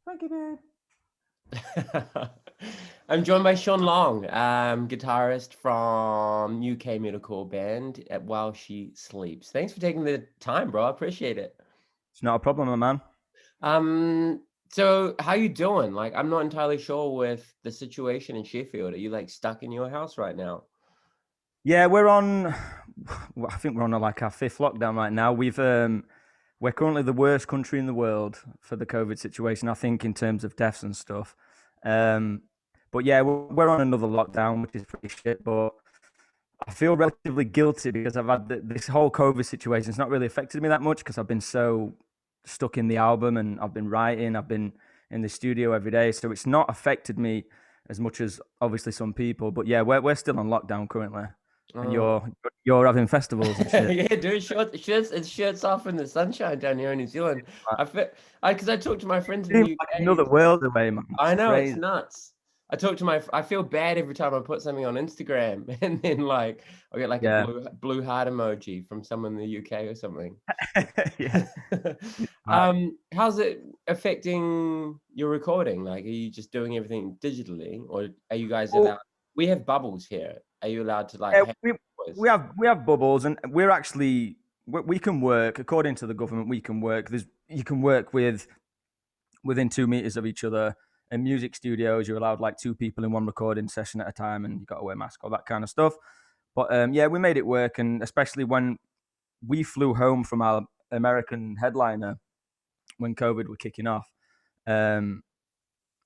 Thank you, babe. I'm joined by Sean Long, guitarist from UK metalcore band at While She Sleeps. Thanks for taking the time, bro. I appreciate it. It's not a problem, my man. So how you doing? Like, I'm not entirely sure with the situation in Sheffield. Are you like stuck in your house right now? Yeah, we're on. I think we're on like our fifth lockdown right now. We're currently the worst country in the world for the COVID situation. I think in terms of deaths and stuff. Um, but yeah, we're on another lockdown, which is pretty shit. But I feel relatively guilty because I've had this whole COVID situation. It's not really affected me that much because I've been so stuck in the album and I've been writing. I've been in the studio every day, so it's not affected me as much as obviously some people. But yeah, we're still on lockdown currently, and Oh. you're having festivals and shit. Yeah, dude, shirts off in the sunshine down here in New Zealand. I fit, because I talked to my friends in the Seems like UK. another world away, man. I It's know it's crazy. nuts. I feel bad every time I put something on Instagram and then like I get like a Yeah, blue heart emoji from someone in the UK or something. yeah. Right. How's it affecting your recording? Like, are you just doing everything digitally, or are you guys Well, allowed? We have bubbles here. Are you allowed to like yeah, have we voice? we have bubbles, and we're actually we can work according to the government. We can work. You can work within 2 meters of each other. In music studios, you're allowed like two people in one recording session at a time, and you got to wear a mask, all that kind of stuff. But yeah, we made it work, and especially when we flew home from our American headliner when COVID were kicking off. Um,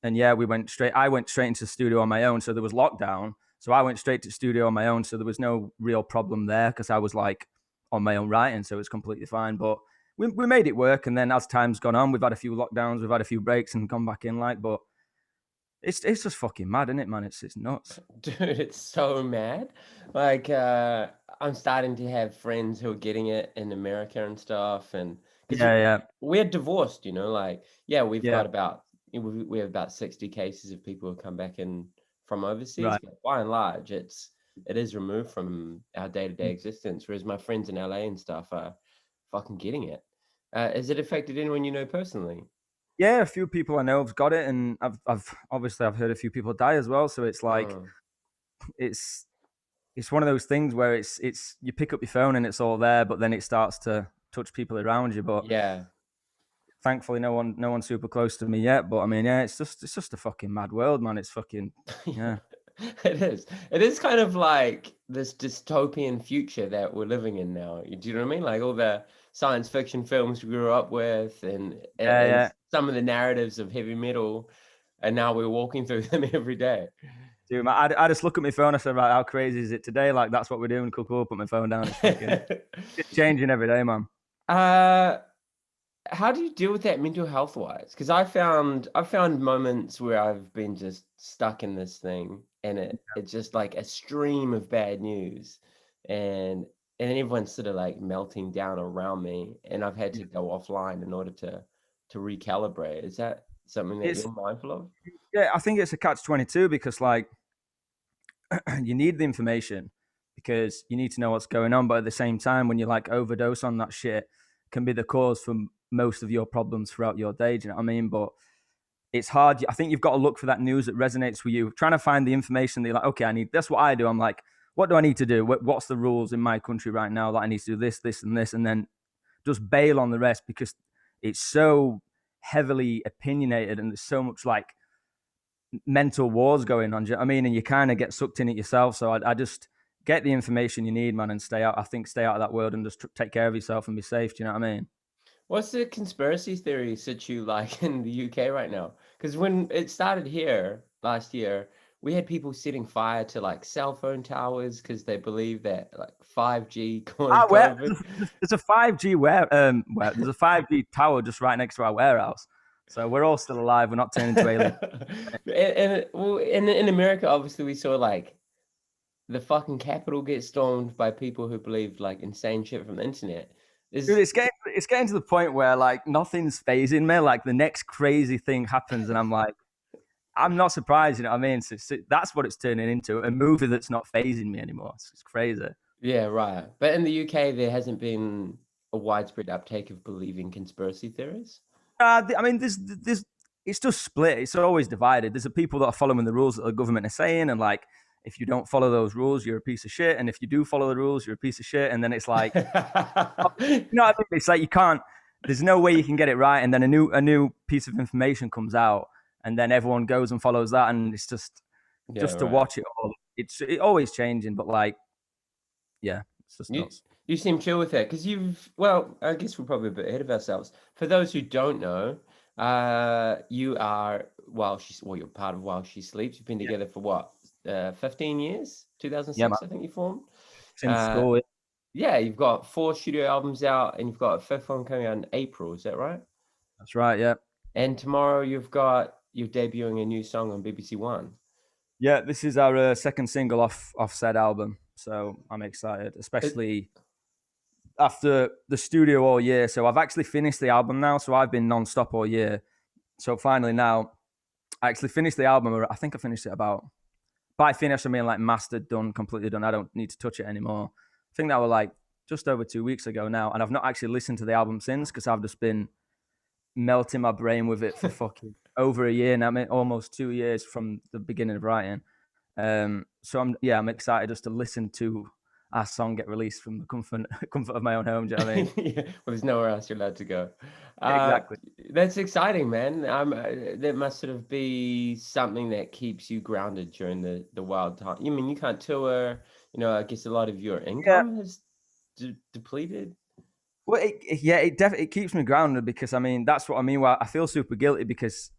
and yeah, we went straight. I went straight into the studio on my own, so there was lockdown. So I went straight to the studio on my own, so there was no real problem there because I was like on my own writing, so it was completely fine. But we made it work, and then as time's gone on, we've had a few lockdowns, we've had a few breaks, and gone back in. But it's just fucking mad, isn't it, man? It's nuts. Dude, it's so mad. Like, I'm starting to have friends who are getting it in America and stuff, and because Yeah, yeah, we're divorced, like, yeah, we've yeah. got we have about 60 cases of people who come back in from overseas, Right. but by and large, it is removed from our day-to-day existence. Whereas my friends in LA and stuff are fucking getting it. Has it affected anyone you know personally? Yeah, a few people I know have got it, and I've obviously I've heard a few people die as well. So it's like Oh, it's it's one of those things where it's you pick up your phone and it's all there, but then it starts to touch people around you. But yeah. thankfully, no one's super close to me yet. But I mean, yeah, it's just a fucking mad world, man. It's fucking Yeah, yeah, it is. It is kind of like this dystopian future that we're living in now. Do you know what I mean? Like all the science fiction films we grew up with, yeah, and yeah. some of the narratives of heavy metal, and now we're walking through them every day. Dude, man, I just look at my phone. I said, right, how crazy is it today? Like that's what we're doing. Cool, cool. Put my phone down. It's fucking it's changing every day, man. uh, how do you deal with that mental health wise? Because I found moments where I've been just stuck in this thing, and it's just like a stream of bad news, and and then everyone's sort of like melting down around me, and I've had to go offline in order to recalibrate. Is that something that It's you're mindful of? yeah, I think it's a catch-22 because like you need the information because you need to know what's going on, but at the same time, when you like overdose on that shit, can be the cause for most of your problems throughout your day. Do you know what I mean? But it's hard. I think you've got to look for that news that resonates with you. Trying to find the information that you're like, okay, I need. That's what I do. I'm like, what do I need to do? What's the rules in my country right now that I need to do this, this, and this, and then just bail on the rest because it's so heavily opinionated and there's so much like mental wars going on. Do you know what I mean? And you kind of get sucked in it yourself. So I just get the information you need, man, and stay out. I think stay out of that world and just take care of yourself and be safe. Do you know what I mean? What's the conspiracy theory situ like in the UK right now? Because when it started here last year, we had people setting fire to like cell phone towers because they believe that like 5G caused Where COVID. there's a 5G there's a 5G tower just right next to our warehouse. So we're all still alive. We're not turning into aliens. Well, in America, obviously, we saw like the fucking Capitol get stormed by people who believed like insane shit from the internet. Dude, Is it's getting to the point where like nothing's phasing me. Like the next crazy thing happens, and I'm like, I'm not surprised. You know what I mean? So that's what it's turning into, a movie that's not phasing me anymore. It's crazy. Yeah, right. But in the UK, there hasn't been a widespread uptake of believing conspiracy theories. I mean, there's it's just split. It's always divided. There's the people that are following the rules that the government are saying, and like, if you don't follow those rules, you're a piece of shit. And if you do follow the rules, you're a piece of shit. And then it's like, you know what I mean? It's like you can't. There's no way you can get it right. And then a new piece of information comes out, and then everyone goes and follows that, and it's Yeah, just to right. watch it all. It's always changing, but like, yeah, it's just You nuts. you seem chill with that because well, I guess we're probably a bit ahead of ourselves. For those who don't know, you are you're part of While She Sleeps. You've been Yeah, together for what, 15 years? yeah, man. 2006, I think you formed. Since Uh, school, yeah, you've got 4 studio albums out, and you've got a fifth one coming out in April. Is that right? that's right. Yeah, And tomorrow you're debuting a new song on BBC One. yeah. This is our second single off said album, so I'm excited, It, especially after the studio all year. So I've actually finished the album now. So I've been non-stop all year. So finally now, I actually finished the album. I think I finished it about. By finish, I mean like mastered, done, completely done. I don't need to touch it anymore. I think that was like just over 2 weeks ago now, and I've not actually listened to the album since because I've just been melting my brain with it for fucking over a year now. I mean, almost 2 years from the beginning of writing. So I'm excited just to listen to our song get released from the comfort of my own home. Do you know what I mean? yeah, well, there's nowhere else you're allowed to go. Uh, Exactly. that's exciting, man. That must sort of be something that keeps you grounded during the wild time. You mean you can't tour? I guess a lot of your Yeah. income has depleted. Well, it definitely keeps me grounded because I mean that's what I mean. Well, I feel super guilty because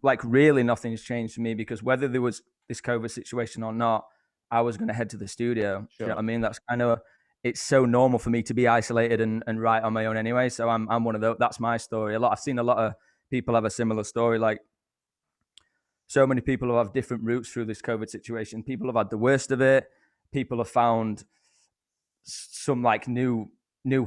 like really nothing's changed for me because whether there was this COVID situation or not, I was going to head to the studio. Do you know what I Sure. mean? That's I know it's so normal for me to be isolated and write on my own anyway. So I'm one of those. That's my story. I've seen a lot of people have a similar story. Like so many people who have different routes through this COVID situation. People have had the worst of it. People have found some like new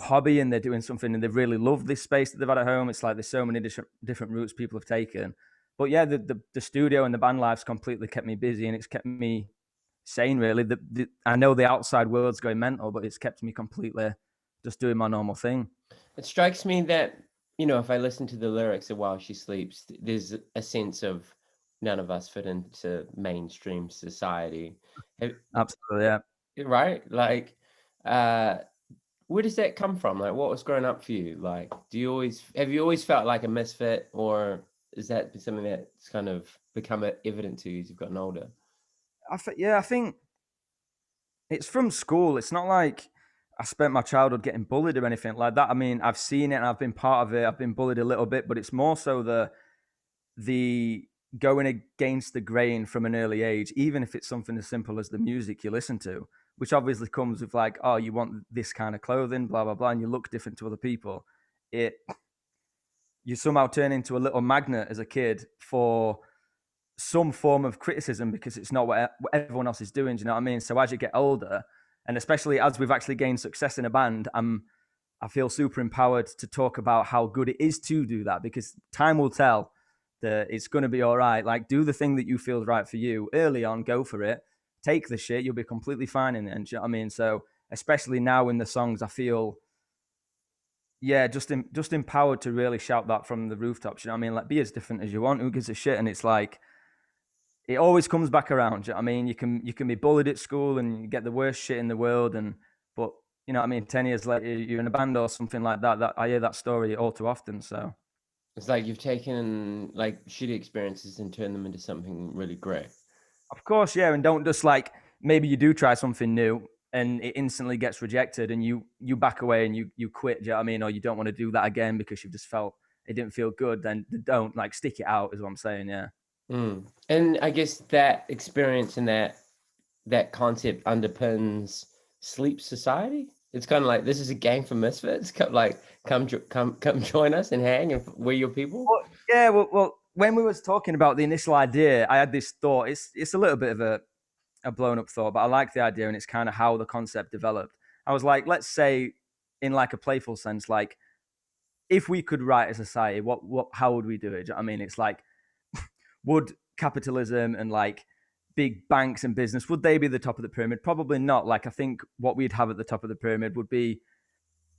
hobby and they're doing something and they've really loved this space that they've had at home. It's like there's so many different routes people have taken. But yeah, the studio and the band life's completely kept me busy and it's kept me sane really. I know the outside world's going mental, but it's kept me completely just doing my normal thing. It strikes me that, if I listen to the lyrics of While She Sleeps, there's a sense of none of us fit into mainstream society. Have- Absolutely, yeah. Right? Like, uh, where does that come from? Like, what was growing up for you? Like, have you always felt like a misfit, or is that something that's kind of become evident to you as you've gotten older? I think it's from school. It's not like I spent my childhood getting bullied or anything like that. I mean, I've seen it and I've been part of it. I've been bullied a little bit, but it's more so the going against the grain from an early age, even if it's something as simple as the music you listen to, which obviously comes with like, oh, you want this kind of clothing, blah blah blah, and you look different to other people. It You somehow turn into a little magnet as a kid for some form of criticism because it's not what everyone else is doing. Do you know what I mean? So as you get older, and especially as we've actually gained success in a band, I feel super empowered to talk about how good it is to do that because time will tell that it's going to be all right. Like, do the thing that you feel is right for you early on, go for it, take the shit, you'll be completely fine in it. And do you know what I mean? So, especially now in the songs, I feel, yeah, just empowered to really shout that from the rooftops. You know what I mean? Like, be as different as you want. Who gives a shit? And it's like, it always comes back around. You know what I mean? You can be bullied at school and you get the worst shit in the world, and but you know what I mean. 10 years later, you're in a band or something like that. That I hear that story all too often. So It's like you've taken like shitty experiences and turned them into something really great. of course, yeah, and don't just like maybe you do try something new and it instantly gets rejected and you back away and you quit. Do you know what I mean? Or you don't want to do that again because you've just felt it didn't feel good. Then don't like stick it out. Is what I'm saying. Yeah. And I guess that experience and that concept underpins Sleep Society. It's kind of like this is a gang for misfits. Come join us and hang, and we're your people. Well, yeah. Well, when we was talking about the initial idea, I had this thought. It's a little bit of a blown up thought, but I like the idea and it's kind of how the concept developed. I was like, let's say in like a playful sense, like if we could write a society, how would we do it? Do you know what I mean? It's like, would capitalism and like big banks and business, would they be the top of the pyramid? Probably not. Like I think what we'd have at the top of the pyramid would be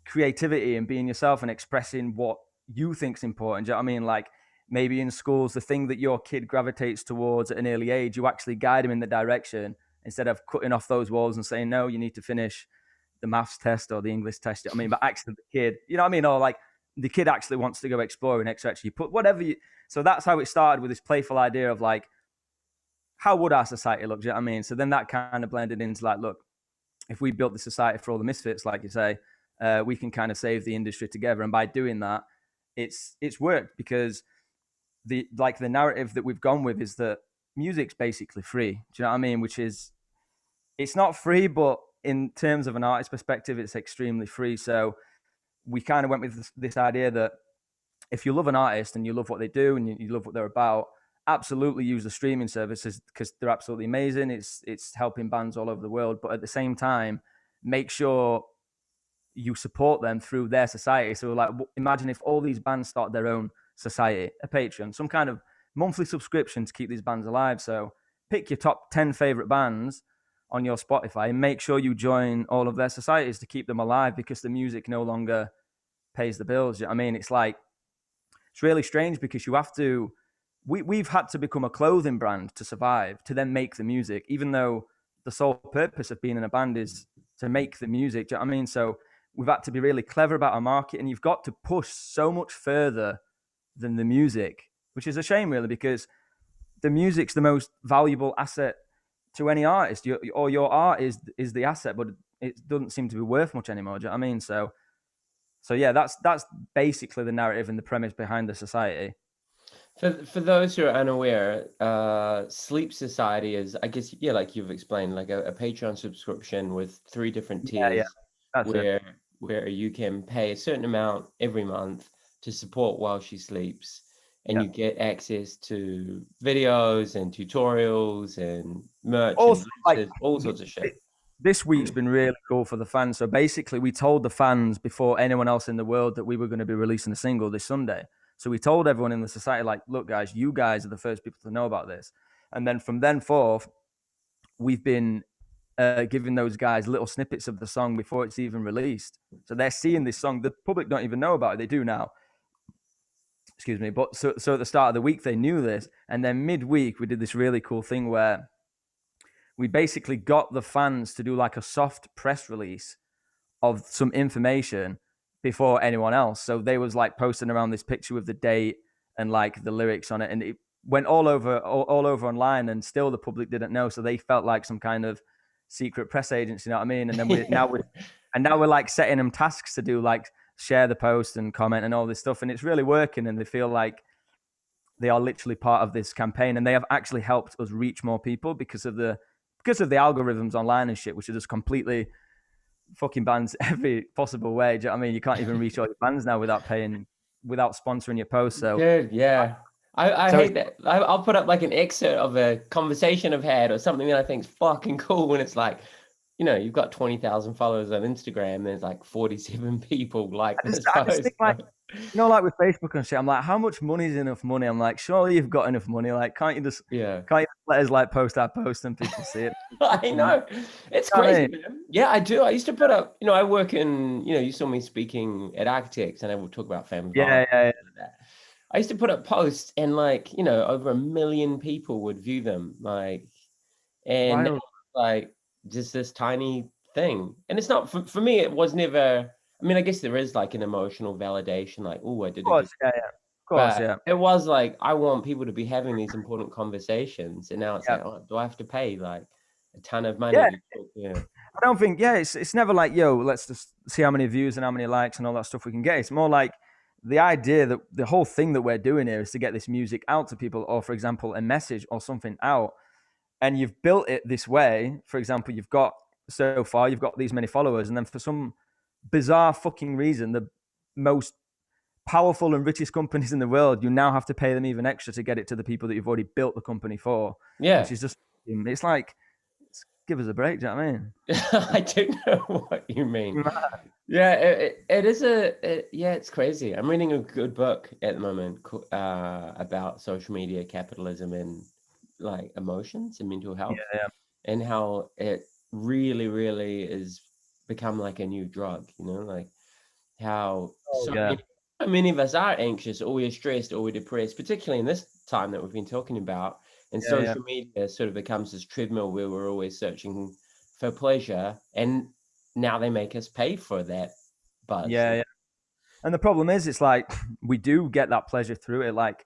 creativity and being yourself and expressing what you think's important. Do you know what I mean? Like maybe in schools, the thing that your kid gravitates towards at an early age, you actually guide him in the direction instead of cutting off those walls and saying, no, you need to finish the maths test or the English test. I mean, but actually the kid, you know what I mean? Or like the kid actually wants to go exploring, etc. You put whatever you, so that's how it started with this playful idea of like, how would our society look? Do you know what I mean? So then that kind of blended into like, look, if we built the society for all the misfits, like you say, we can kind of save the industry together. And by doing that, it's worked because the narrative that we've gone with is that music's basically free. Do you know what I mean? Which is, it's not free, but in terms of an artist perspective, it's extremely free. So we kind of went with this idea that if you love an artist and you love what they do and you love what they're about, absolutely use the streaming services because they're absolutely amazing. It's helping bands all over the world, but at the same time, make sure you support them through their society. So, like, imagine if all these bands start their own society, a Patreon, some kind of monthly subscription to keep these bands alive. So, pick your top 10 favorite bands on your Spotify and make sure you join all of their societies to keep them alive because the music no longer pays the bills. You know what I mean? It's like, it's really strange because you have to, we've had to become a clothing brand to survive, to then make the music, even though the sole purpose of being in a band is to make the music. Do you know what I mean? So we've had to be really clever about our market, and you've got to push so much further than the music, which is a shame, really, because the music's the most valuable asset to any artist. Your art is the asset, but it doesn't seem to be worth much anymore. Do you know what I mean? So yeah, that's basically the narrative and the premise behind the society. For those who are unaware, Sleep Society is, I guess, yeah, like you've explained, like a Patreon subscription with 3 different Yeah, tiers that's it. where you can pay a certain amount every month to support while she sleeps, and Yeah. you get access to videos and tutorials and merch and Also, like glimpses, all sorts of shit. this week's been really cool for the fans. So basically, we told the fans before anyone else in the world that we were going to be releasing a single this Sunday. So we told everyone in the society, like, look, guys, you guys are the first people to know about this. And then from then forth, we've been giving those guys little snippets of the song before it's even released. So they're seeing this song. The public don't even know about it. They do now. Excuse me. But so at the start of the week, they knew this. And then midweek, we did this really cool thing where we basically got the fans to do like a soft press release of some information before anyone else. So they was like posting around this picture with the date and like the lyrics on it, and it went all over online, and still the public didn't know. So they felt like some kind of secret press agency. You know what I mean? And then now we're like setting them tasks to do, like share the post and comment and all this stuff, and it's really working. And they feel like they are literally part of this campaign, and they have actually helped us reach more people because of the algorithms online and shit, which are just completely fucking bands every possible way. Do you know what I mean? You can't even reach all your fans now without sponsoring your post. So, Dude, yeah. I so hate that. I'll put up like an excerpt of a conversation I've had or something that I think is fucking cool when it's like, you've got 20,000 followers on Instagram and there's like 47 people like this I just post. think, like, like with Facebook and shit, I'm like, how much money is enough money? I'm like, surely you've got enough money. Like, can't you Yeah. let us like post our post and people see it? I know. It's You know what I crazy, mean? man. Yeah, I do. I used to put up, I work in, you saw me speaking at Architects, and I will talk about family Yeah, violence yeah, yeah. and that. I used to put up posts and like, over 1 million people would view them. Like, and now Wild. it's like just this tiny thing. And it's not for me, it was never, I mean, I guess there is like an emotional validation, like, oh, I Of did a good, course, yeah, yeah. Of course, but yeah. it was like, I want people to be having these important conversations. And now it's Yeah. like, oh, do I have to pay like a ton of money Yeah. to talk? Yeah. I don't think, yeah, it's never like, yo, let's just see how many views and how many likes and all that stuff we can get. It's more like the idea that the whole thing that we're doing here is to get this music out to people, or for example, a message or something out. And you've built it this way. For example, you've got these many followers, and then for some bizarre fucking reason, the most powerful and richest companies in the world, you now have to pay them even extra to get it to the people that you've already built the company for, Yeah. which is just, it's like, give us a break. Do you know what I mean? I don't know what you mean. Yeah, it is yeah, it's crazy. I'm reading a good book at the moment about social media capitalism and like emotions and mental Yeah, health, yeah. and how it really, really is become like a new drug, like how Oh, so yeah. many Many of us are anxious, or we're stressed, or we're depressed, particularly in this time that we've been talking about. And Yeah, yeah, social media sort of becomes this treadmill where we're always searching for pleasure. And now they make us pay for that buzz. yeah, yeah. And the problem is, it's like we do get that pleasure through it. Like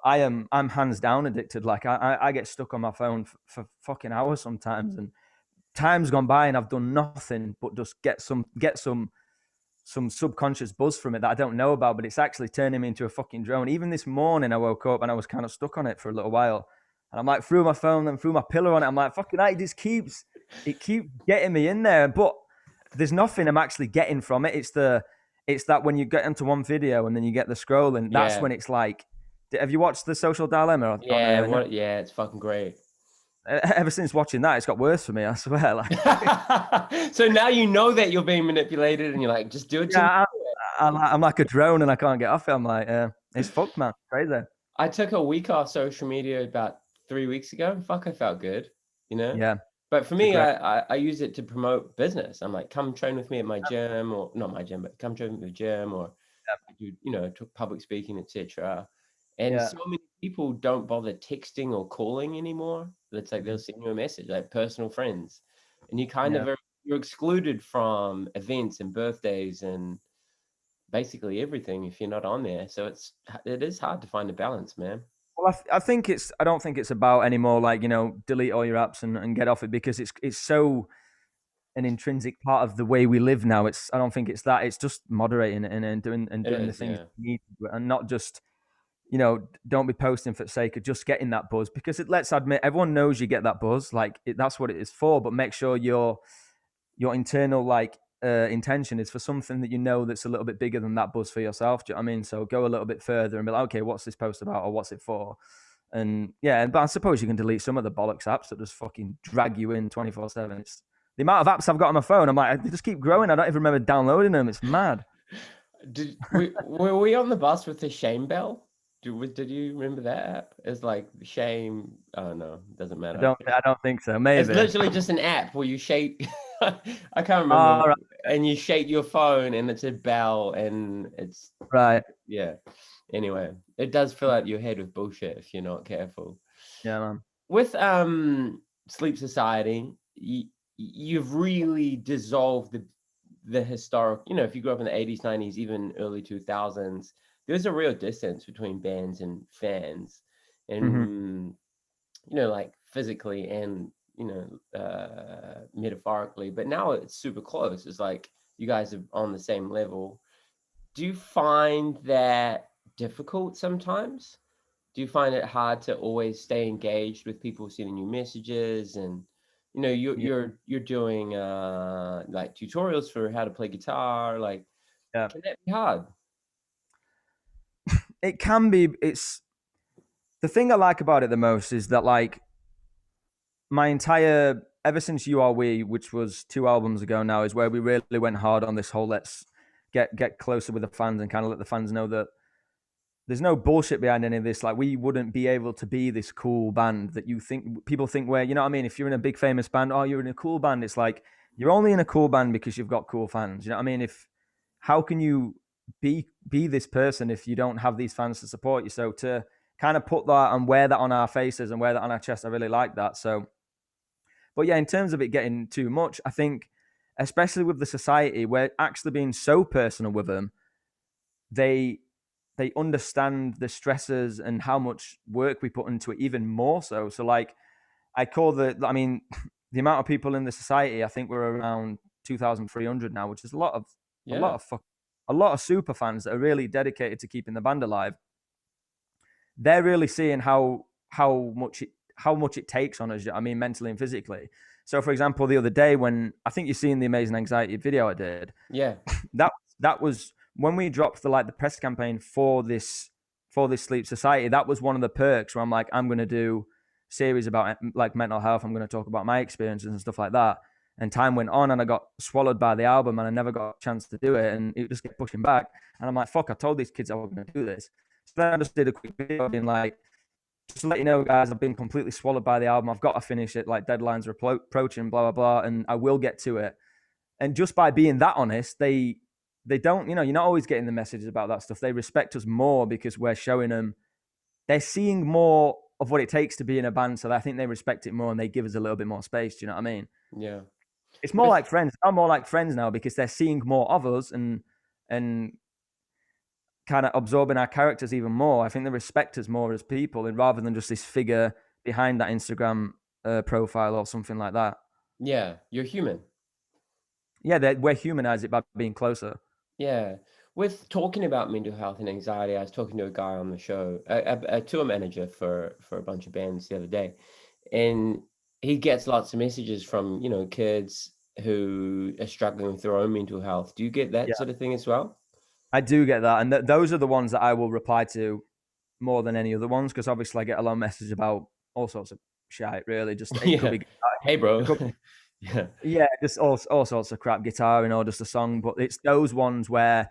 I'm hands down addicted. Like I get stuck on my phone for fucking hours sometimes, and time's gone by and I've done nothing but just get some subconscious buzz from it that I don't know about, but it's actually turning me into a fucking drone. Even this morning, I woke up and I was kind of stuck on it for a little while, and I'm like threw my phone, then threw my pillow on it. I'm like, fucking, it just keeps getting me in there, but there's nothing I'm actually getting from it. It's that when you get into one video and then you get the scrolling, that's Yeah. when it's like, have you watched The Social Dilemma on Yeah. Netflix? Yeah. It's fucking great. Ever since watching that, it's got worse for me. I swear. Like, So now you know that you're being manipulated, and you're like, just do it to me. yeah, I'm like a drone and I can't get off it. I'm like, it's fucked, man. Crazy. I took a week off social media about 3 weeks ago, and fuck, I felt good, you know? Yeah, But for it's a me, great. I use it to promote business. I'm like, come train with me at my gym, or not my gym, but come train with me at the gym, or I do, public speaking, etc. And Yeah, so many people don't bother texting or calling anymore. It's like they'll send you a message, like personal friends, and you kind yeah. of you're excluded from events and birthdays and basically everything if you're not on there. So it is hard to find a balance, man. Well, I think it's. I don't think it's about anymore. Like, delete all your apps and get off it, because it's so an intrinsic part of the way we live now. I don't think it's that. It's just moderating it and It doing the is, things yeah. you need to do, and not just, don't be posting for the sake of just getting that buzz, because let's admit, everyone knows you get that buzz. Like, that's what it is for. But make sure your internal, like, intention is for something that that's a little bit bigger than that buzz for yourself. Do you know what I mean? So go a little bit further and be like, okay, what's this post about, or what's it for? And yeah, but I suppose you can delete some of the bollocks apps that just fucking drag you in 24/7. It's the amount of apps I've got on my phone. I'm like, they just keep growing. I don't even remember downloading them. It's mad. Were we on the bus with the shame bell? Did you remember that app? It's like shame. Oh no, doesn't I matter. don't. I don't think so. It's Maybe. literally just an app where you shake. I can't remember, All right. and you shake your phone, and it's a bell, and it's Right. yeah. Anyway, it does fill out your head with bullshit if you're not careful. Yeah, man. With Sleep Society, you've really dissolved the historic. If you grew up in the 80s, 90s, even early 2000s, there's a real distance between bands and fans, Mm-hmm. and like physically and metaphorically. But now it's super close. It's like you guys are on the same level. Do you find that difficult sometimes? Do you find it hard to always stay engaged with people sending you messages, and you're Yeah. you're doing like tutorials for how to play guitar, like Yeah. can that be hard? It can be. It's the thing I like about it the most is that, like, my entire ever since You Are We, which was 2 albums ago now, is where we really went hard on this whole let's get closer with the fans and kind of let the fans know that there's no bullshit behind any of this. Like, we wouldn't be able to be this cool band that people think we're. You know what I mean? If you're in a big famous band, oh, you're in a cool band. It's like you're only in a cool band because you've got cool fans. You know what I mean? If How can you be this person if you don't have these fans to support you? So to kind of put that and wear that on our faces and wear that on our chest, I really like that. So, but yeah, in terms of it getting too much, I think, especially with the society, we're actually being so personal with them, they they understand the stresses and how much work we put into it even more so. So, like, I mean, the amount of people in the society, I think we're around 2,300 now, which is a lot Yeah, of a lot of super fans that are really dedicated to keeping the band alive. They're really seeing how much it takes on us. I mean, mentally and physically. So, for example, the other day, when I think you've seen the Amazing Anxiety video I did, yeah, that that was when we dropped the press campaign for this Sleep Society. That was one of the perks where I'm like, I'm going to do series about, like, mental health. I'm going to talk about my experiences and stuff like that. And time went on, and I got swallowed by the album, and I never got a chance to do it, and it just kept pushing back. And I'm like, fuck! I told these kids I was going to do this. So then I just did a quick video being like, just to let you know, guys, I've been completely swallowed by the album. I've got to finish it. Like, deadlines are approaching, blah blah blah, and I will get to it. And just by being that honest, they they don't, you're not always getting the messages about that stuff. They respect us more because we're showing them, they're seeing more of what it takes to be in a band. So I think they respect it more and they give us a little bit more space. Do you know what I mean? Yeah. It's more With like friends. I'm more like friends now because they're seeing more of us and kind of absorbing our characters even more. I think they respect us more as people, and rather than just this figure behind that Instagram profile or something like that. yeah, you're human. Yeah, we're humanize it by being closer. Yeah. With talking about mental health and anxiety, I was talking to a guy on the show, a tour manager for a bunch of bands the other day, and he gets lots of messages from, kids who are struggling with their own mental health. Do you get that Yeah, sort of thing as well? I do get that, and those are the ones that I will reply to more than any other ones because obviously I get a lot of messages about all sorts of shit. Really, just it could Yeah. be, Hey, bro. it could, Yeah. yeah, just all sorts of crap guitar or just a song. But it's those ones where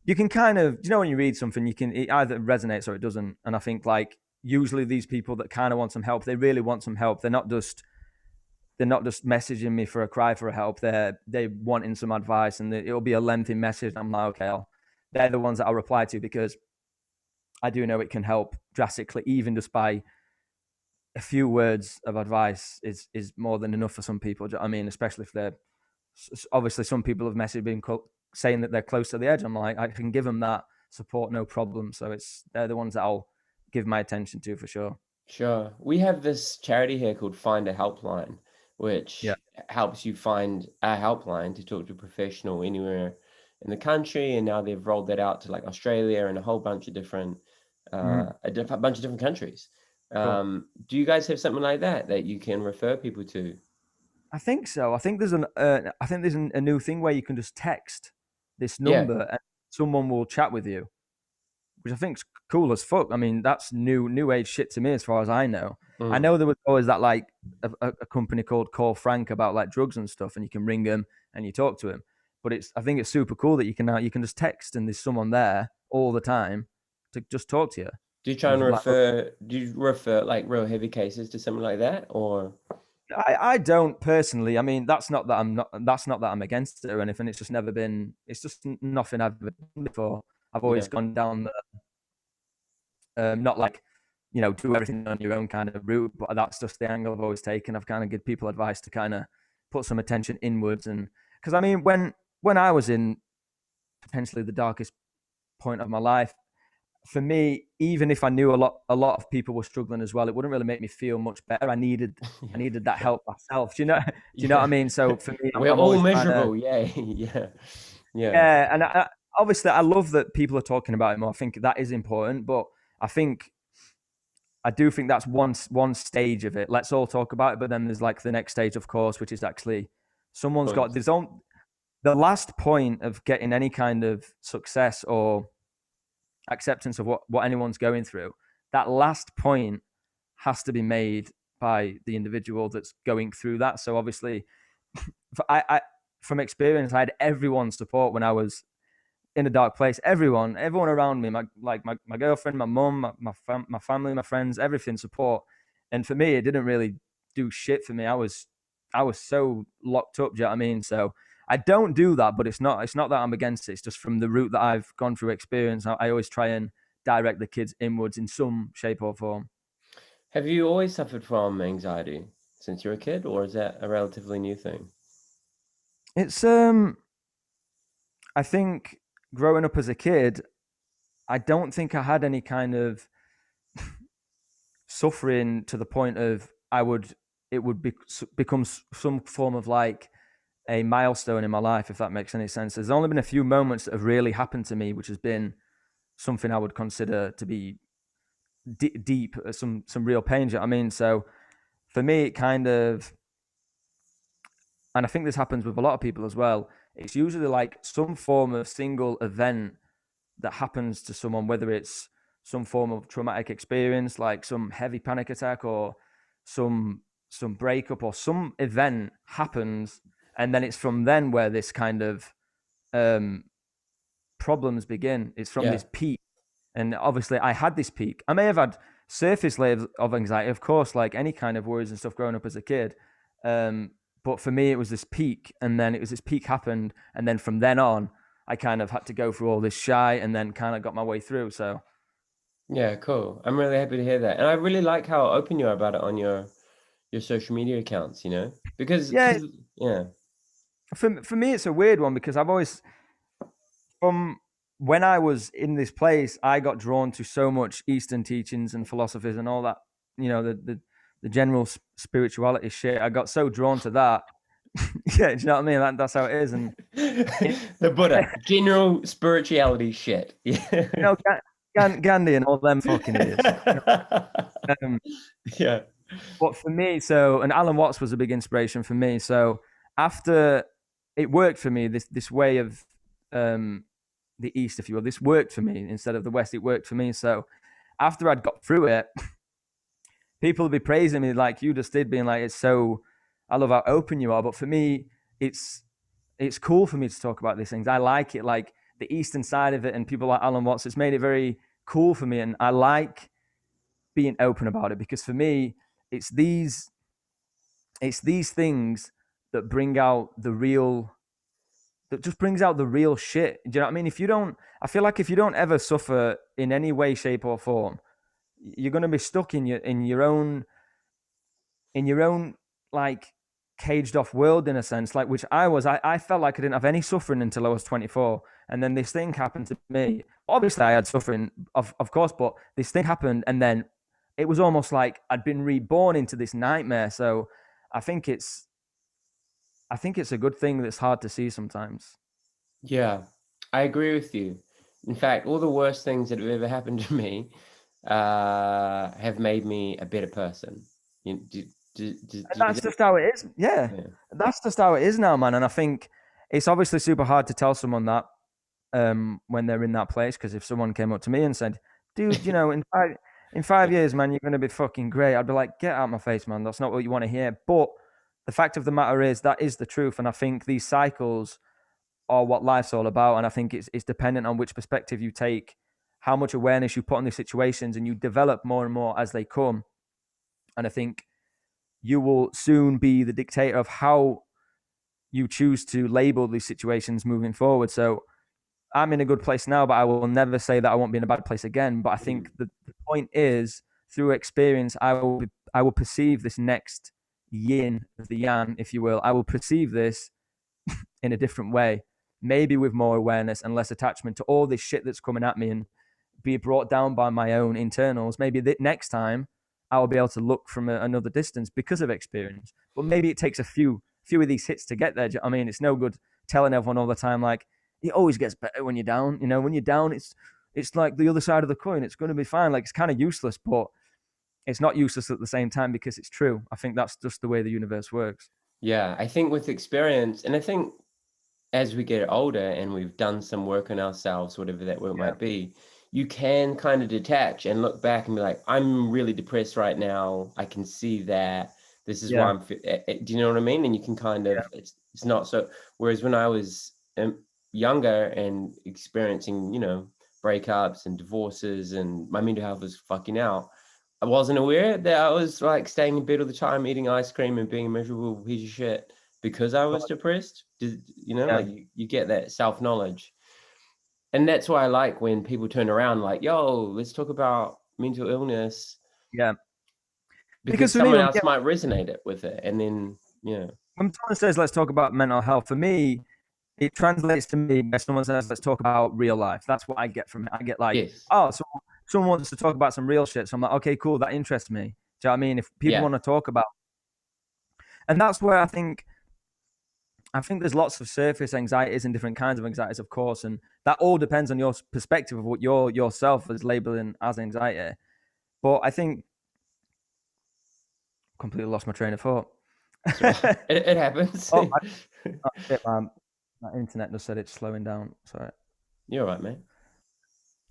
you can kind of, when you read something, it either resonates or it doesn't. And I think like usually these people that kind of want some help, they really want some help. They're not just messaging me for a cry for help. They wanting some advice, and it'll be a lengthy message. I'm like, okay, they're the ones that I'll reply to because I do know it can help drastically, even just by a few words of advice is more than enough for some people. I mean, especially if they're obviously some people have messaged me saying that they're close to the edge. I'm like, I can give them that support, no problem. So they're the ones that I'll give my attention to for sure. Sure. We have this charity here called Find a Helpline, Yeah. which helps you find a helpline to talk to a professional anywhere in the country. And now they've rolled that out to like Australia and a whole bunch of different, Mm, a bunch of different countries. cool. Do you guys have something like that that you can refer people to? I think so. I think there's a new thing where you can just text this Yeah. number and someone will chat with you, which I think's cool as fuck. I mean, that's new age shit to me as far as I know. I Mm. know there was always that like a company called Call Frank about like drugs and stuff, and you can ring them and you talk to him. But I think it's super cool that you can just text and there's someone there all the time to just talk to you. Do you try And and just like, refer like real heavy cases to something like that? Or I don't personally. I mean, That's not that I'm against it or anything. It's just never been. It's just nothing I've ever done before. I've always yeah, gone down not like do everything on your own kind of route, but that's just the angle I've always taken. I've kind of give people advice to kind of put some attention inwards, and because I mean when I was in potentially the darkest point of my life, for me, even if I knew a lot of people were struggling as well, it wouldn't really make me feel much better. I needed I yeah, needed that help myself. Do you know what I yeah. mean? So for me, We're I'm all always trying to, miserable. Yeah, yeah, yeah. yeah, and obviously I love that people are talking about it more. I think that is important, but I think I do think that's one stage of it. Let's all talk about it, but then there's like the next stage, of course, which is actually someone's got Point. there's on the last point of getting any kind of success or acceptance of what anyone's going through. That last point has to be made by the individual that's going through that. So obviously, I from experience, I had everyone's support when I was in a dark place. Everyone around me, my girlfriend, my mum, my family, my friends, everything support. And for me, it didn't really do shit for me. I was so locked up. Do you know what I mean? So I don't do that, but it's not that I'm against it. It's just from the route that I've gone through experience. I always try and direct the kids inwards in some shape or form. Have you always suffered from anxiety since you were a kid, or is that a relatively new thing? It's I think growing up as a kid, I don't think I had any kind of suffering to the point of it would become some form of like a milestone in my life, if that makes any sense. There's only been a few moments that have really happened to me, which has been something I would consider to be deep, some real pain. Do you know what I mean? So for me, it kind of, and I think this happens with a lot of people as well. It's usually like some form of single event that happens to someone, whether it's some form of traumatic experience, like some heavy panic attack or some breakup or some event happens, and then it's from then where this kind of um, problems begin. It's from Yeah. this peak, and obviously I had this peak. I may have had surface layers of anxiety, of course, like any kind of worries and stuff growing up as a kid. But for me, it was this peak, and then it was this peak happened, and then from then on, I kind of had to go through all this shy and then kind of got my way through. So Yeah, cool. I'm really happy to hear that. And I really like how open you are about it on your social media accounts, you know? yeah, Because yeah. for me, it's a weird one because I've always, from when I was in this place, I got drawn to so much Eastern teachings and philosophies and all that, the general spirituality shit. I got so drawn to that. Yeah, do you know what I mean? That's how it is. And it, The Buddha, general spirituality shit. Yeah. Gandhi and all them fucking idiots. Um, Yeah. but for me, and Alan Watts was a big inspiration for me. So after it worked for me, this way of um, the East, if you will, this worked for me instead of the West. It worked for me. So after I'd got through it, people would be praising me like you just did, being like, "It's so, I love how open you are." But for me, it's it's cool for me to talk about these things. I like it, like the Eastern side of it, and people like Alan Watts. It's made it very cool for me, and I like being open about it because for me, it's these it's these things that bring out the real that just brings out the real shit. Do you know what I mean? If you don't, I feel like if you don't ever suffer in any way, shape, or form, you're going to be stuck in your own like caged off world in a sense, like which I was. I felt like I didn't have any suffering until I was 24, and then this thing happened to me. Obviously, I had suffering, of course, but this thing happened, and then it was almost like I'd been reborn into this nightmare. So I think it's I think it's a good thing that's hard to see sometimes. Yeah, I agree with you. In fact, all the worst things that have ever happened to me have made me a better person. You, do And you get that's it? just how it is. Yeah, Yeah. that's just how it is now, man. And I think it's obviously super hard to tell someone that when they're in that place. Because if someone came up to me and said, "Dude, in 5 years, man, you're gonna be fucking great," I'd be like, "Get out of my face, man. That's not what you want to hear." But the fact of the matter is that is the truth, and I think these cycles are what life's all about. And I think it's dependent on which perspective you take, how much awareness you put on these situations, and you develop more and more as they come. And I think you will soon be the dictator of how you choose to label these situations moving forward. So I'm in a good place now, but I will never say that I won't be in a bad place again. But I think Mm. the point is, through experience, I will perceive this next yin of the yang, if you will. I will perceive this in a different way, maybe with more awareness and less attachment to all this shit that's coming at me, and be brought down by my own internals. Maybe the next time I will be able to look from another distance because of experience. But maybe it takes a few of these hits to get there. I mean, it's no good telling everyone all the time like it always gets better when you're down. You know, when you're down, it's like the other side of the coin. It's going to be fine. Like it's kind of useless, but it's not useless at the same time because it's true. I think that's just the way the universe works. Yeah, I think with experience, and I think as we get older and we've done some work on ourselves, whatever that work Yeah, might be, you can kind of detach and look back and be like, I'm really depressed right now. I can see that. This is why yeah, do you know what I mean? And you can kind yeah, of, it's not so. Whereas when I was younger and experiencing, breakups and divorces and my mental health was fucking out, I wasn't aware that I was like staying in bed all the time, eating ice cream and being a miserable piece of shit because I was depressed. yeah, Like you get that self-knowledge. And that's why I like when people turn around like, yo, let's talk about mental illness yeah. because Because for me, someone else might resonate it with it. And then, yeah. when someone says let's talk about mental health, for me, it translates to me when someone says let's talk about real life. That's what I get from it. I get like, Yes. oh, so someone wants to talk about some real shit. So I'm like, okay, cool, that interests me. Do you know what I mean? If people Yeah. want to talk about, and that's where I think there's lots of surface anxieties and different kinds of anxieties, of course, and that all depends on your perspective of what yourself is labeling as anxiety. But I think completely lost my train of thought. So it happens. Oh, shit, man. My internet just said it's slowing down. Sorry. You're right, man.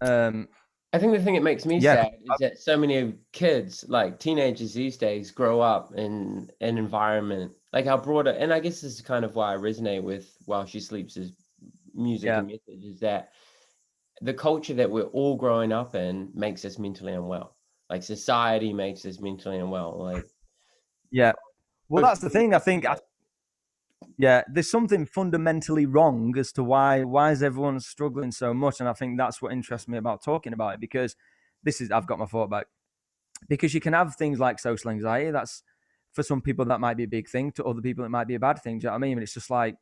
Um, I think the thing that makes me yeah, sad is that so many kids, like teenagers these days, grow up in an environment like how broader, and I guess this is kind of why I resonate with While She Sleeps is music yeah, and message, is that the culture that we're all growing up in makes us mentally unwell. Like society makes us mentally unwell. Like yeah. Well, that's the hopefully, thing. I think yeah, Yeah, there's something fundamentally wrong as to why is everyone struggling so much, and I think that's what interests me about talking about it, because I've got my thought back, because you can have things like social anxiety. That's, for some people that might be a big thing, to other people it might be a bad thing. Do you know what I mean? And it's just like,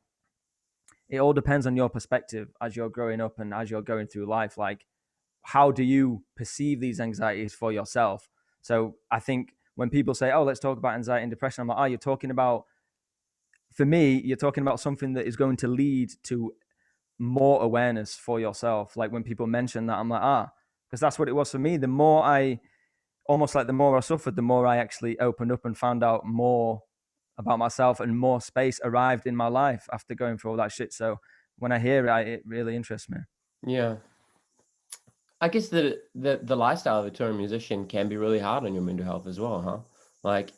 it all depends on your perspective as you're growing up and as you're going through life. Like, how do you perceive these anxieties for yourself? So I think when people say, "Oh, let's talk about anxiety and depression," I'm like, "Oh, you're talking about." For me, you're talking about something that is going to lead to more awareness for yourself. Like when people mention that, I'm like, because that's what it was for me. The more I, almost like the more I suffered, the more I actually opened up and found out more about myself, and more space arrived in my life after going through all that shit. So when I hear it, it really interests me. Yeah. I guess the lifestyle of a touring musician can be really hard on your mental health as well, huh? Like,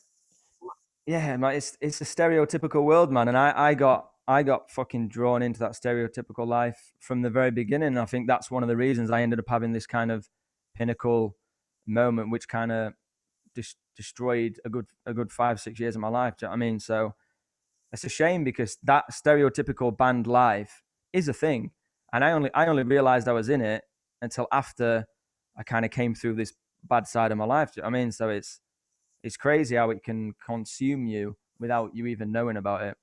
Yeah, man, it's a stereotypical world, man, and I got fucking drawn into that stereotypical life from the very beginning. And I think that's one of the reasons I ended up having this kind of pinnacle moment, which kind of destroyed a good 5 6 years of my life. Do you know what I mean? So it's a shame, because that stereotypical band life is a thing, and I only realized I was in it until after I kind of came through this bad side of my life. Do you know what I mean? So it's crazy how it can consume you without you even knowing about it,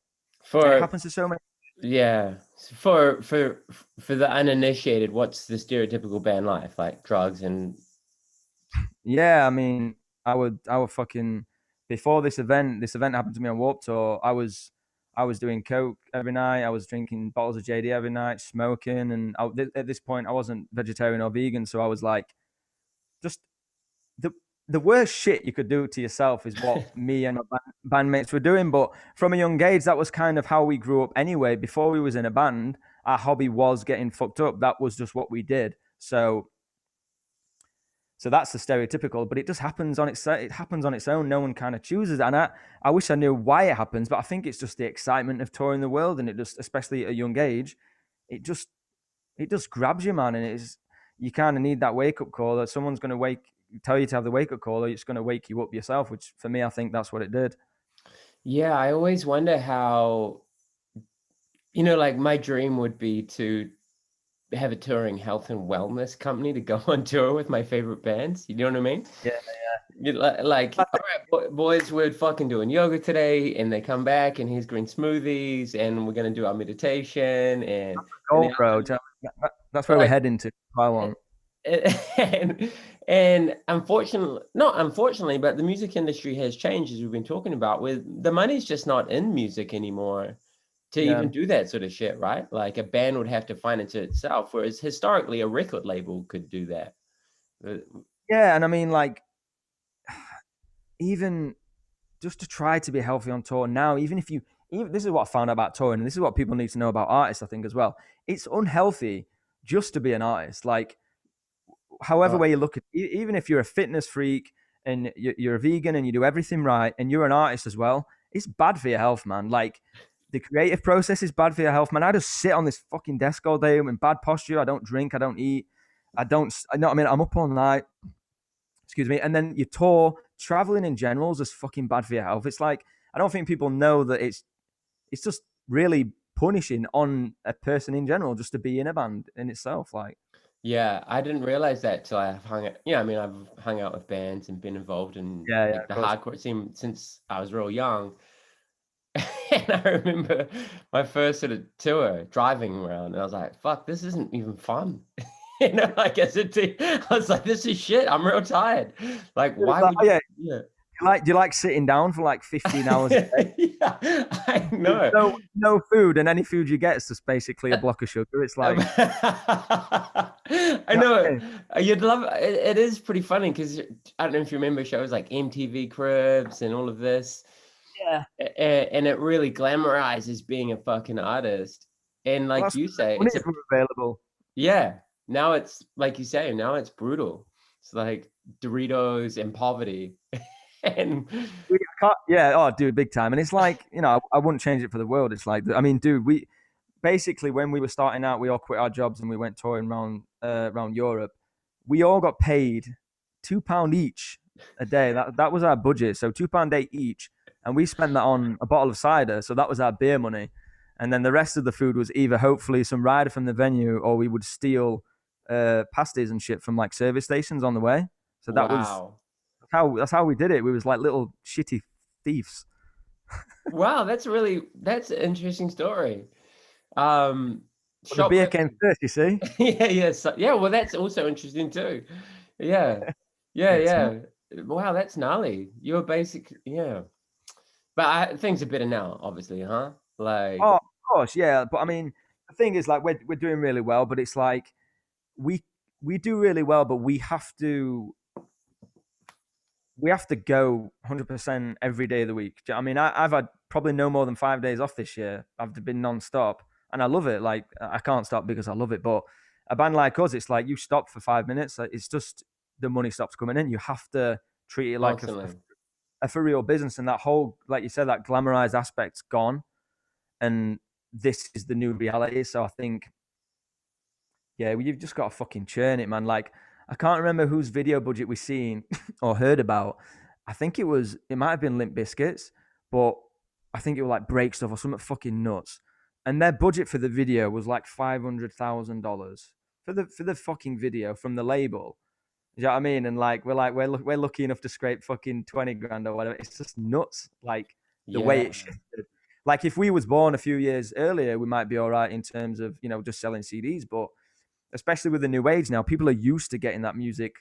and it for happens to so many. yeah, for the uninitiated, what's the stereotypical band life? Like drugs and Yeah, I mean, I would fucking, before this event happened to me on Warped Tour. I was doing coke every night. I was drinking bottles of JD every night, smoking, and at this point I wasn't vegetarian or vegan, so I was like, just the the worst shit you could do to yourself is what me and my bandmates were doing. But from a young age, that was kind of how we grew up anyway. Before we was in a band, our hobby was getting fucked up. That was just what we did. So that's the stereotypical, but it just happens on its own. No one kind of chooses it. And I wish I knew why it happens, but I think it's just the excitement of touring the world, and it just, especially at a young age, it just grabs you, man. And it's, you kind of need that wake up call, that someone's going to tell you to have the wake up call, or it's going to wake you up yourself. Which for me, I think that's what it did. yeah, I always wonder how, like my dream would be to have a touring health and wellness company to go on tour with my favorite bands. You know what I mean? Yeah, Like, that's all right, boys, we're fucking doing yoga today, and they come back, and here's green smoothies, and we're gonna do our meditation, and goal, then bro. That's where we're like, heading to. I want. and and unfortunately, not unfortunately, but the music industry has changed, as we've been talking about. With the money's just not in music anymore to Yeah, even do that sort of shit, right? Like a band would have to finance it itself, whereas historically a record label could do that. Uh, yeah, and I mean, like, even just to try to be healthy on tour now, even if you, even, this is what I found out about touring, and this is what people need to know about artists, I think, as well. It's unhealthy just to be an artist. Like, however uh, way you look at it, even if you're a fitness freak and you're a vegan and you do everything right and you're an artist as well, it's bad for your health, man. Like, the creative process is bad for your health, man. I just sit on this fucking desk all day. I'm in bad posture. I don't drink. I don't eat. I know what I mean? I'm up all night. Excuse me. And then you tour, traveling in general is just fucking bad for your health. It's like, I don't think people know that it's just really punishing on a person in general just to be in a band in itself. Like, yeah, I didn't realize that till I've hung out. I mean, I've hung out with bands and been involved in yeah, yeah, like of the course. hardcore scene since I was real young. And I remember my first sort of tour driving around, and I was like, fuck, this isn't even fun. Like as a teen, I was like, this is shit. I'm real tired. Like, It's why like, would oh you? yeah, Yeah. do you like sitting down for like 15 hours a day? Yeah, I With know. no food, and any food you get is just basically a block of sugar. It's like, I know. okay, You'd love it. It is pretty funny because I don't know if you remember shows like MTV Cribs and all of this. yeah. And it really glamorizes being a fucking artist. And Well, like that's you say, when it's it's a available. yeah. Now it's like you say, now it's brutal. It's like Doritos and poverty. And Yeah, oh, dude, big time. And it's like, I wouldn't change it for the world. It's like, I mean, dude, we basically, when we were starting out, we all quit our jobs and we went touring around Europe. We all got paid £2 each a day. That was our budget. So £2 a day each, and we spent that on a bottle of cider. So that was our beer money, and then the rest of the food was either hopefully some rider from the venue, or we would steal pasties and shit from like service stations on the way. So that was Wow. that's how we did it. We was like little shitty thieves. Wow, that's an interesting story. Um, But the beer came Shoplifting. first, you see. Yeah, yeah, yeah. Well, that's also interesting too. Yeah, yeah, Yeah, it's yeah. Wow, that's gnarly. You're basic, yeah. But things are better now, obviously, huh? Like, oh, of course, yeah. But I mean, the thing is, like, we're doing really well, but it's like we we do really well, but we have to go 100% every day of the week. I mean, I've had probably no more than 5 days off this year. I've been non-stop, and I love it. Like, I can't stop because I love it. But a band like us, it's like you stop for 5 minutes, it's just the money stops coming in. You have to treat it like constantly. a for real business, and that whole, like you said, that glamorized aspect's gone, and this is the new reality. So I think, yeah, well, you've just got to fucking churn it, man. Like, I can't remember whose video budget we seen or heard about. I think it might have been Limp Biscuits, but I think it was like Break Stuff or something fucking nuts. And their budget for the video was like $500,000 for the fucking video from the label. You know what I mean? And like we're lucky enough to scrape fucking 20 grand or whatever. It's just nuts. Like the way Yeah. it shifted. Like if we was born a few years earlier, we might be all right in terms of just selling CDs, but especially with the new age now, people are used to getting that music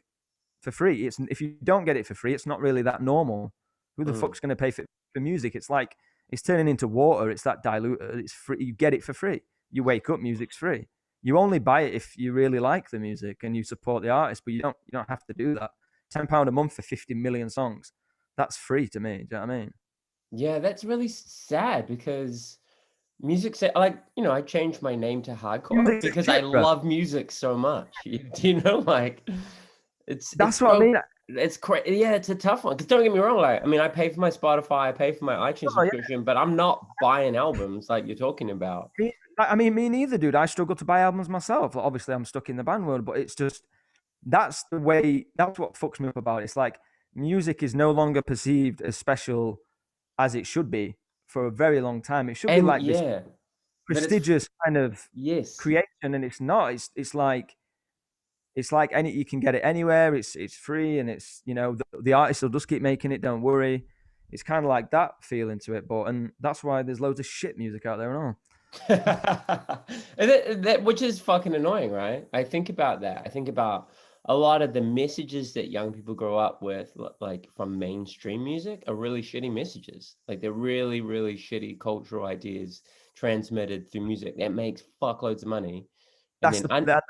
for free. It's if you don't get it for free, it's not really that normal. Who the Mm. fuck's going to pay for music? It's like it's turning into water. It's that diluted. It's free. You get it for free. You wake up, music's free. You only buy it if you really like the music and you support the artist, but you don't have to do that. £10 a month for 50 million songs. That's free to me. Do you know what I mean? Yeah, that's really sad because like, I changed my name to hardcore Music's because I shit, bro. love music so much. Do you know, like it's That's what I so mean. it's crazy. Yeah, it's a tough one. Because don't get me wrong, like I mean, I pay for my Spotify, I pay for my iTunes Oh, yeah. subscription, but I'm not buying albums like you're talking about. Me neither, dude. I struggle to buy albums myself. Obviously, I'm stuck in the band world, but it's just that's the way. That's what fucks me up about it. It's like music is no longer perceived as special as it should be for a very long time. It should be And like this yeah, but it's prestigious kind of yes. creation, and it's not. It's like any you can get it anywhere. It's free, and the artist will just keep making it. Don't worry. It's kind of like that feeling to it, and that's why there's loads of shit music out there and all. And that which is fucking annoying, right? I think about that. I think about a lot of the messages that young people grow up with, like from mainstream music, are really shitty messages. Like they're really, really shitty cultural ideas transmitted through music that makes fuckloads of money. And That's then the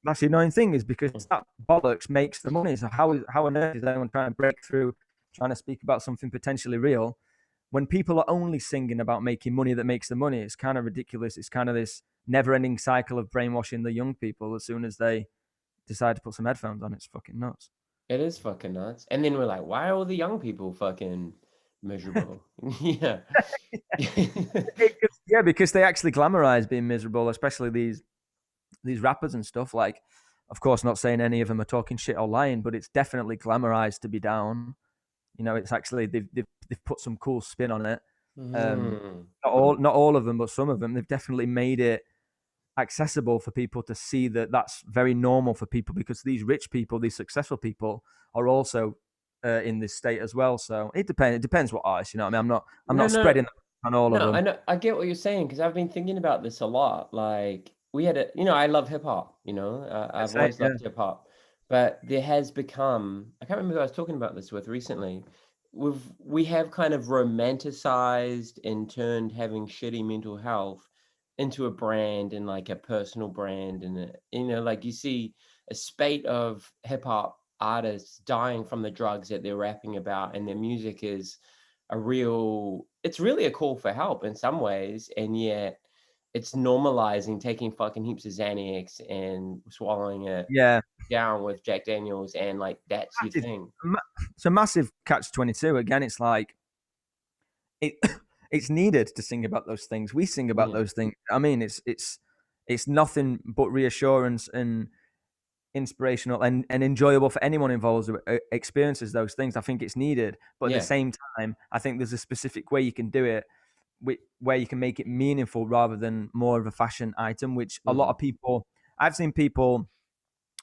that's the annoying thing is because that bollocks makes the money. So how on earth is anyone trying to break through, trying to speak about something potentially real, when people are only singing about making money that makes the money? It's kind of ridiculous. It's kind of this never-ending cycle of brainwashing the young people as soon as they decide to put some headphones on. It's fucking nuts. it is fucking nuts. And then we're like, why are all the young people fucking miserable? Yeah. Yeah, because they actually glamorize being miserable, especially these rappers and stuff. Like, of course, not saying any of them are talking shit or lying, but it's definitely glamorized to be down. It's actually they've put some cool spin on it. Mm. Not all of them, but some of them. They've definitely made it accessible for people to see that that's very normal for people because these rich people, these successful people, are also in this state as well. So it depends. It depends what artist. You know what I mean? I'm No, not no, spreading on all of no, I them. know, I get what you're saying because I've been thinking about this a lot. Like we had I love hip hop. I've Say, always yeah, loved hip hop, but there has become. I can't remember who I was talking about this with recently. We have kind of romanticized and turned having shitty mental health into a brand and like a personal brand, and like you see a spate of hip hop artists dying from the drugs that they're rapping about, and their music is it's really a call for help in some ways, and yet it's normalizing taking fucking heaps of Xanax and swallowing it yeah. down with Jack Daniels, and like that's your Massive, thing. it's a massive catch-22. Again, it's like it. It's needed to sing about those things. We sing about Yeah. those things. I mean, it's nothing but reassurance and inspirational and enjoyable for anyone involved who experiences those things. I think it's needed, but at the Yeah. same time, I think there's a specific way you can do it, where you can make it meaningful rather than more of a fashion item. Which a lot Mm. of people, I've seen people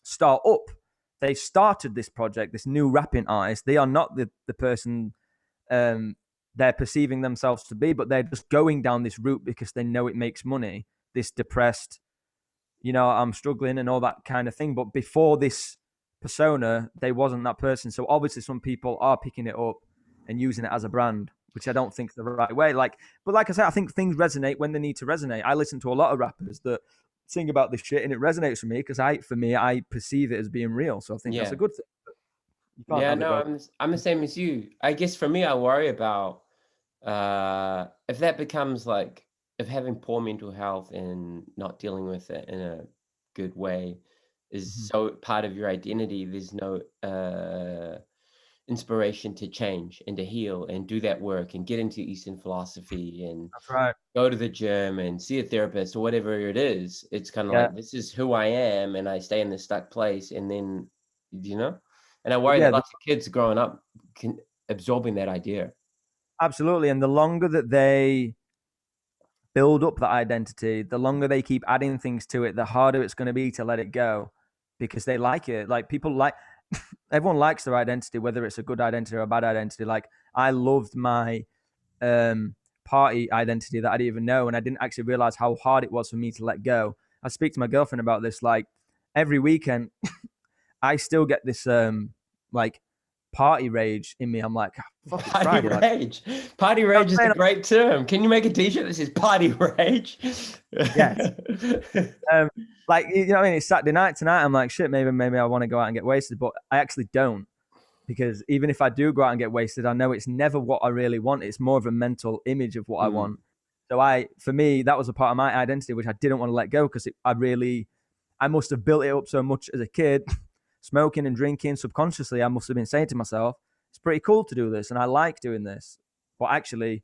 start up. They've started this project, this new rapping artist. They are not the person um, they're perceiving themselves to be, but they're just going down this route because they know it makes money. This depressed, I'm struggling and all that kind of thing. But before this persona, they wasn't that person. So obviously, some people are picking it up and using it as a brand, which I don't think is the right way. But like I said, I think things resonate when they need to resonate. I listen to a lot of rappers that sing about this shit, and it resonates with me because I perceive it as being real. So I think that's a Yeah. good thing. You can't Yeah, have it no, both. I'm the same as you. I guess for me, I worry about if that becomes like if having poor mental health and not dealing with it in a good way is Mhm. so part of your identity, there's no inspiration to change and to heal and do that work and get into Eastern philosophy and That's right. go to the gym and see a therapist or whatever it is. It's kind of Yeah. like, this is who I am, and I stay in this stuck place, and then, you know? And I worry that Yeah, lots of kids growing up can absorbing that idea. absolutely. And the longer that they build up that identity, the longer they keep adding things to it, the harder it's going to be to let it go because they like it. Like people like, everyone likes their identity, whether it's a good identity or a bad identity. Like I loved my party identity that I didn't even know, and I didn't actually realize how hard it was for me to let go. I speak to my girlfriend about this. Like every weekend, I still get this like party rage in me. I'm like, fuck, it's Party Friday. Like, rage. Party I'm rage is a saying, great term. Can you make a t-shirt that says party rage? yes. Like what I mean, it's Saturday night tonight. I'm like, shit, maybe I want to go out and get wasted, but I actually don't, because even if I do go out and get wasted, I know it's never what I really want. It's more of a mental image of what I Mm, want. So for me, that was a part of my identity which I didn't want to let go because I must have built it up so much as a kid, smoking and drinking subconsciously. I must have been saying to myself, it's pretty cool to do this, and I like doing this, but actually,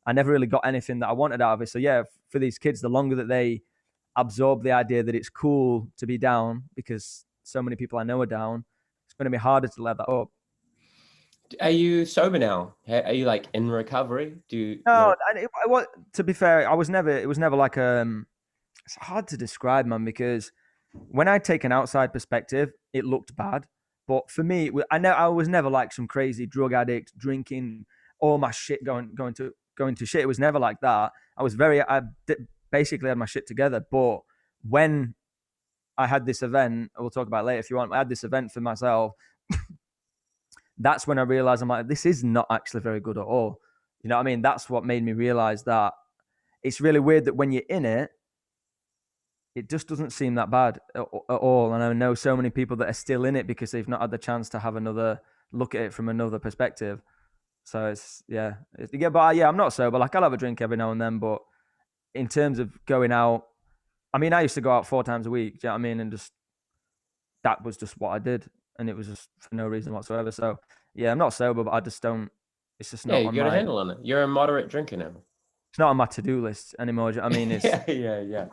I never really got anything that I wanted out of it. So yeah, for these kids, the longer that they absorb the idea that it's cool to be down, because so many people I know are down, it's going to be harder to let that up. are you sober now? Are you like in recovery? Do you No, know? to be fair, I was never. It was never like It's hard to describe, man, because when I take an outside perspective, it looked bad. But for me, I know I was never like some crazy drug addict drinking all my shit going to shit. It was never like that. Basically had my shit together. But when I had this event, we'll talk about it later if you want. I had this event for myself. That's when I realized I'm like, this is not actually very good at all. You know what I mean? That's what made me realize that it's really weird that when you're in it, it just doesn't seem that bad at all. And I know so many people that are still in it because they've not had the chance to have another look at it from another perspective. So but yeah, I'm not sober. Like I'll have a drink every now and then, but in terms of going out, I mean, I used to go out 4 times a week. Do you know what I mean? And just that was just what I did, and it was just for no reason whatsoever. So yeah, I'm not sober, but I just don't. It's just Yeah, not you on got a my. handle on it. You're a moderate drinker now. It's not on my to-do list anymore. Do you know what I mean, it's Yeah.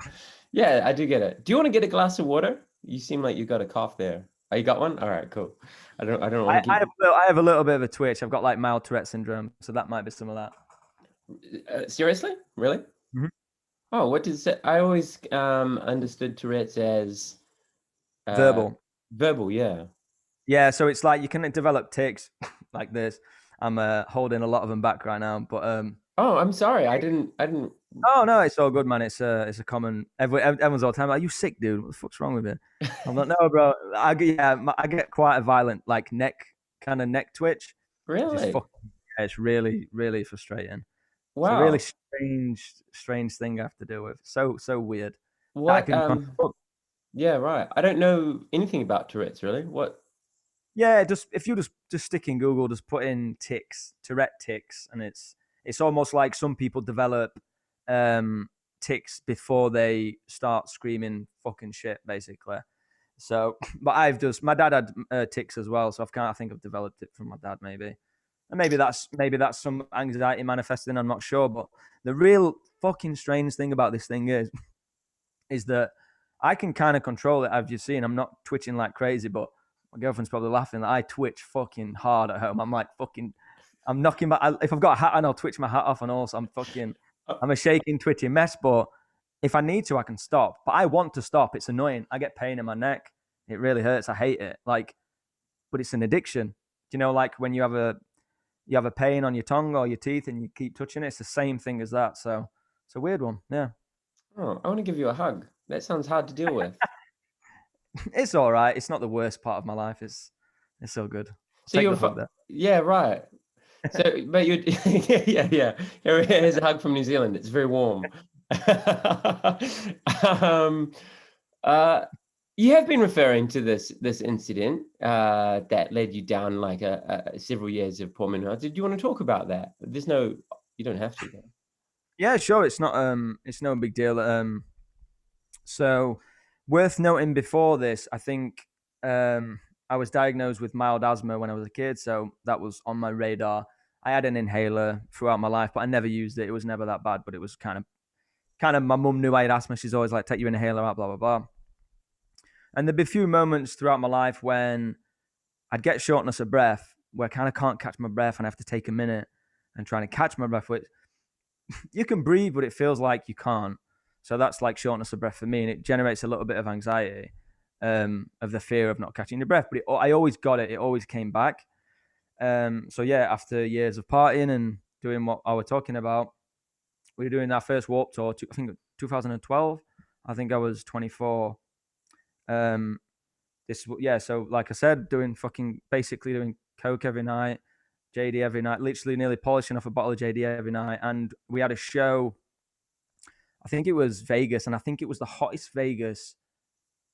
Yeah, I do get it. Do you want to get a glass of water? You seem like you got a cough there. Oh, you got one? All right, cool. I don't want to I keep. have I have a little bit of a twitch. I've got like mild Tourette syndrome, so that might be some of that. Seriously? Really? Mhm. Oh, what does it? I always understood Tourette's as uh Verbal. verbal, yeah. Yeah, so it's like you can develop tics like this. I'm holding a lot of them back right now, but Oh, I'm sorry. I didn't oh no, it's all good, man. It's a common. Everyone's all the time. Are you sick, dude? What the fuck's wrong with you? I'm like, no, bro. I get quite a violent like neck twitch, which is really. fucking. Yeah, it's really really frustrating. It's a really Wow. strange thing I have to deal with. So weird that I What can. yeah, right. I don't know anything about Tourette's really. What? Yeah, just if you just stick in Google, just put in tics, Tourette tics, and it's almost like some people develop um tics before they start screaming fucking shit, basically. So, but my dad had tics as well, so I think I've developed it from my dad, maybe, and maybe that's some anxiety manifesting. I'm not sure, but the real fucking strange thing about this thing is that I can kind of control it, as you've seen. I'm not twitching like crazy, but my girlfriend's probably laughing that I twitch fucking hard at home. I'm like fucking, I'm knocking my, if I've got a hat on, I'll twitch my hat off and all. So I'm a shaking, twitching mess. But if I need to, I can stop. But I want to stop. It's annoying. I get pain in my neck. It really hurts. I hate it. Like, but it's an addiction. You know, like when you have a pain on your tongue or your teeth and you keep touching it, it's the same thing as that. So it's a weird one. Yeah. Oh, I want to give you a hug. That sounds hard to deal with. It's all right. It's not the worst part of my life. It's so good. So Take you're, the hug there. yeah, right. So, but you, yeah. Here's a hug from New Zealand. It's very warm. um, you have been referring to this incident that led you down like several years of poor mental health. Did you want to talk about that? You don't have to. Though. Yeah, sure. It's no big deal. So worth noting before this, I think I was diagnosed with mild asthma when I was a kid, so that was on my radar. I had an inhaler throughout my life, but I never used it. It was never that bad, but it was kind of my mum knew I had asthma. She's always like, take your inhaler out, blah blah blah. And there'd be a few moments throughout my life when I'd get shortness of breath, where I kind of can't catch my breath and I have to take a minute and trying to catch my breath. Which you can breathe, but it feels like you can't. So that's like shortness of breath for me, and it generates a little bit of anxiety of the fear of not catching your breath. But I always got it; it always came back. So yeah, after years of partying and doing what I was talking about, we were doing our first Warped Tour. I think 2012. I think I was 24. So like I said, basically doing coke every night, JD every night, literally nearly polishing off a bottle of JD every night. And we had a show, I think it was Vegas, and I think it was the hottest Vegas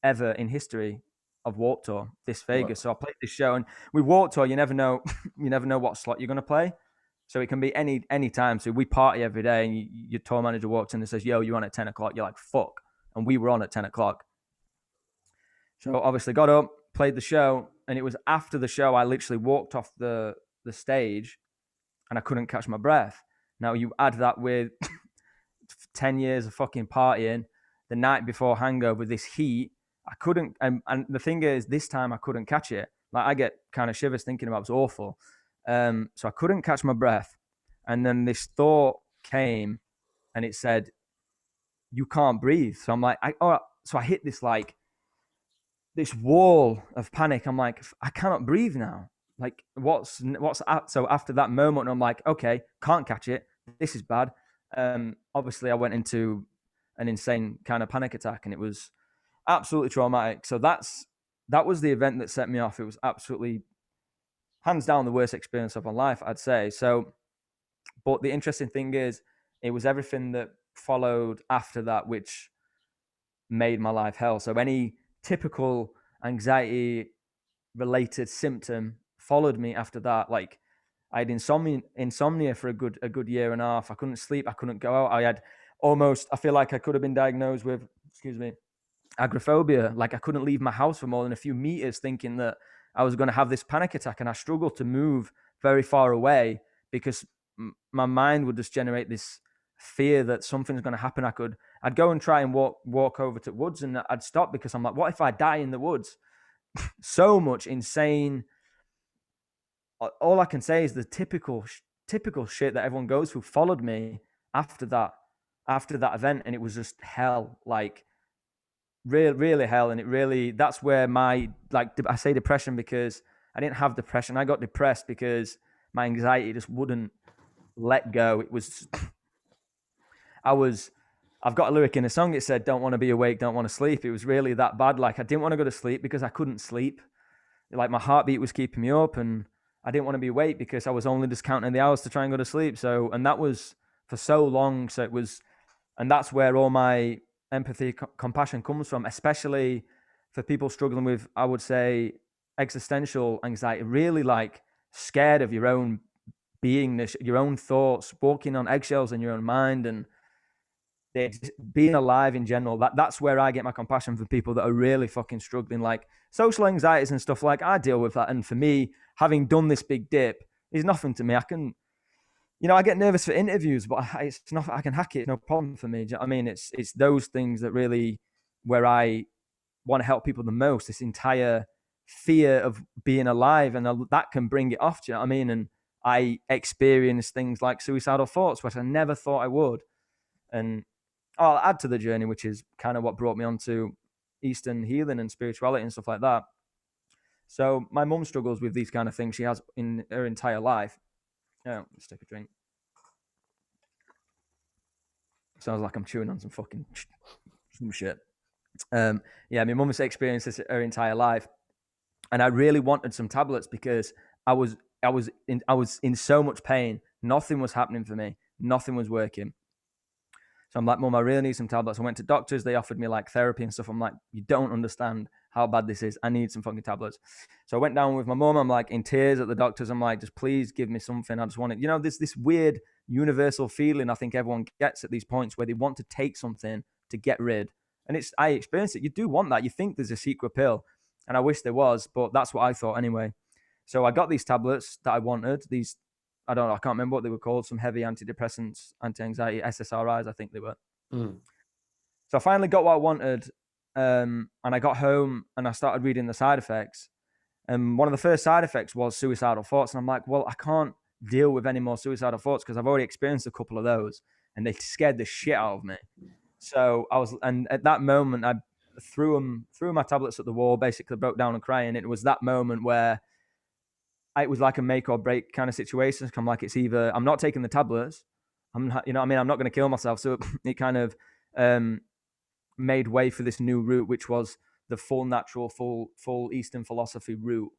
ever in history of Warped Tour, this Vegas. So I played this show, and with Warped Tour, you never know what slot you're going to play. So it can be any time. So we party every day, and your tour manager walks in and says, yo, you're on at 10 o'clock. You're like, fuck. And we were on at 10 o'clock. So obviously got up, played the show, and it was after the show I literally walked off the stage and I couldn't catch my breath. Now you add that with 10 years of fucking partying, the night before hangover, this heat, I couldn't, and the thing is, this time I couldn't catch it. Like I get kind of shivers thinking about it. It was awful. So I couldn't catch my breath. And then this thought came and it said, you can't breathe. So I'm like, so I hit this wall of panic. I'm like, I cannot breathe now. Like, so after that moment, I'm like, okay, can't catch it. This is bad. Obviously, I went into an insane kind of panic attack, and it was absolutely traumatic. So that was the event that set me off. It was absolutely hands down the worst experience of my life, I'd say. So, but the interesting thing is, it was everything that followed after that, which made my life hell. So any typical anxiety related symptom followed me after that. Like I had insomnia for a good year and a half. I couldn't sleep. I couldn't go out. I feel like I could have been diagnosed with, agoraphobia. Like I couldn't leave my house for more than a few meters thinking that I was going to have this panic attack. And I struggled to move very far away because my mind would just generate this fear that something's going to happen. I'd go and try and walk over to woods, and I'd stop because I'm like, what if I die in the woods? So much insane. All I can say is the typical shit that everyone goes through followed me after that event, and it was just hell. Like really hell. And that's where I say depression because I didn't have depression. I got depressed because my anxiety just wouldn't let go. It was I've got a lyric in a song. It said, don't want to be awake, don't want to sleep. It was really that bad. Like I didn't want to go to sleep because I couldn't sleep. Like my heartbeat was keeping me up, and I didn't want to be awake because I was only just counting the hours to try and go to sleep. So, and that was for so long. So and that's where all my empathy, compassion comes from, especially for people struggling with, I would say, existential anxiety, really like scared of your own beingness, your own thoughts, walking on eggshells in your own mind, and being alive in general. That's where I get my compassion for people that are really fucking struggling, like social anxieties and stuff. Like I deal with that, and for me, having done this big dip is nothing to me. I get nervous for interviews, but it's not. I can hack it. It's no problem for me. Do you know what I mean? It's those things that really where I want to help people the most, this entire fear of being alive, and that can bring it off. Do you know what I mean? And I experience things like suicidal thoughts, which I never thought I would. And I'll add to the journey, which is kind of what brought me onto Eastern healing and spirituality and stuff like that. So my mum struggles with these kind of things. She has in her entire life. Oh, let's take a drink. Sounds like I'm chewing on some fucking some shit. Yeah, my mum's experienced this her entire life, and I really wanted some tablets because I was in so much pain. Nothing was happening for me. Nothing was working. So I'm like, Mum, I really need some tablets. I went to doctors. They offered me like therapy and stuff. I'm like, you don't understand how bad this is. I need some fucking tablets. So I went down with my mum. I'm like in tears at the doctors. I'm like, just please give me something. I just want it. You know, there's this weird universal feeling I think everyone gets at these points where they want to take something to get rid. And I experienced it. You do want that. You think there's a secret pill. And I wish there was, but that's what I thought anyway. So I got these tablets that I wanted. These I don't know, I can't remember what they were called, some heavy antidepressants, anti-anxiety, SSRIs, I think they were. Mm. So I finally got what I wanted, and I got home and I started reading the side effects. And one of the first side effects was suicidal thoughts. And I'm like, well, I can't deal with any more suicidal thoughts because I've already experienced a couple of those and they scared the shit out of me. So and at that moment, I threw my tablets at the wall, basically broke down and crying. It was that moment where it was like a make or break kind of situation. I'm like, it's either I'm not taking the tablets, I'm not, you know what I mean, I'm not going to kill myself. So it kind of made way for this new route, which was the full natural, full Eastern philosophy route,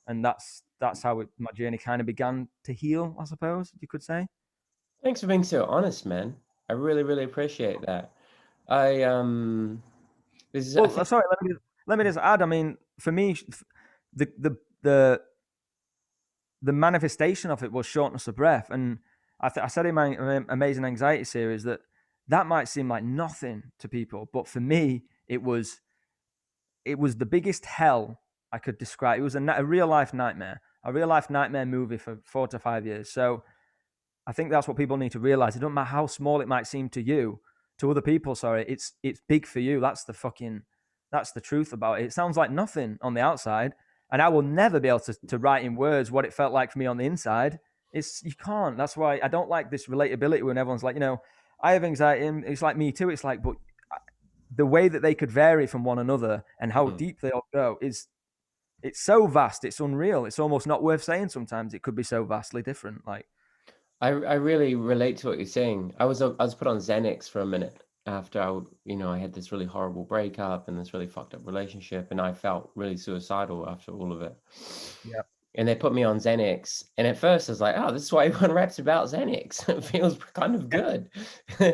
and that's how my journey kind of began to heal, I suppose you could say. Thanks for being so honest, man. I really, really appreciate that. I this is I Well, think sorry, let me just add. I mean, for me, the the the the manifestation of it was shortness of breath. And I said in my Amazing Anxiety series that might seem like nothing to people, but for me, it was the biggest hell I could describe. It was a real life nightmare, a real life nightmare movie for 4 to 5 years. So I think that's what people need to realize. It doesn't matter how small it might seem to you, to other people. Sorry, it's big for you. That's the truth about it. It sounds like nothing on the outside, and I will never be able to write in words what it felt like for me on the inside. You can't. That's why I don't like this relatability when everyone's like, I have anxiety, and it's like me too. It's like, but the way that they could vary from one another and how Mhm. deep they all go is it's so vast. It's unreal. It's almost not worth saying. Sometimes it could be so vastly different. Like, I really relate to what you're saying. I was put on Xanax for a minute after I had this really horrible breakup and this really fucked up relationship, and I felt really suicidal after all of it. yeah, And they put me on Xanax, and at first I was like, "Oh, this is why everyone raps about Xanax. It feels kind of good." yeah,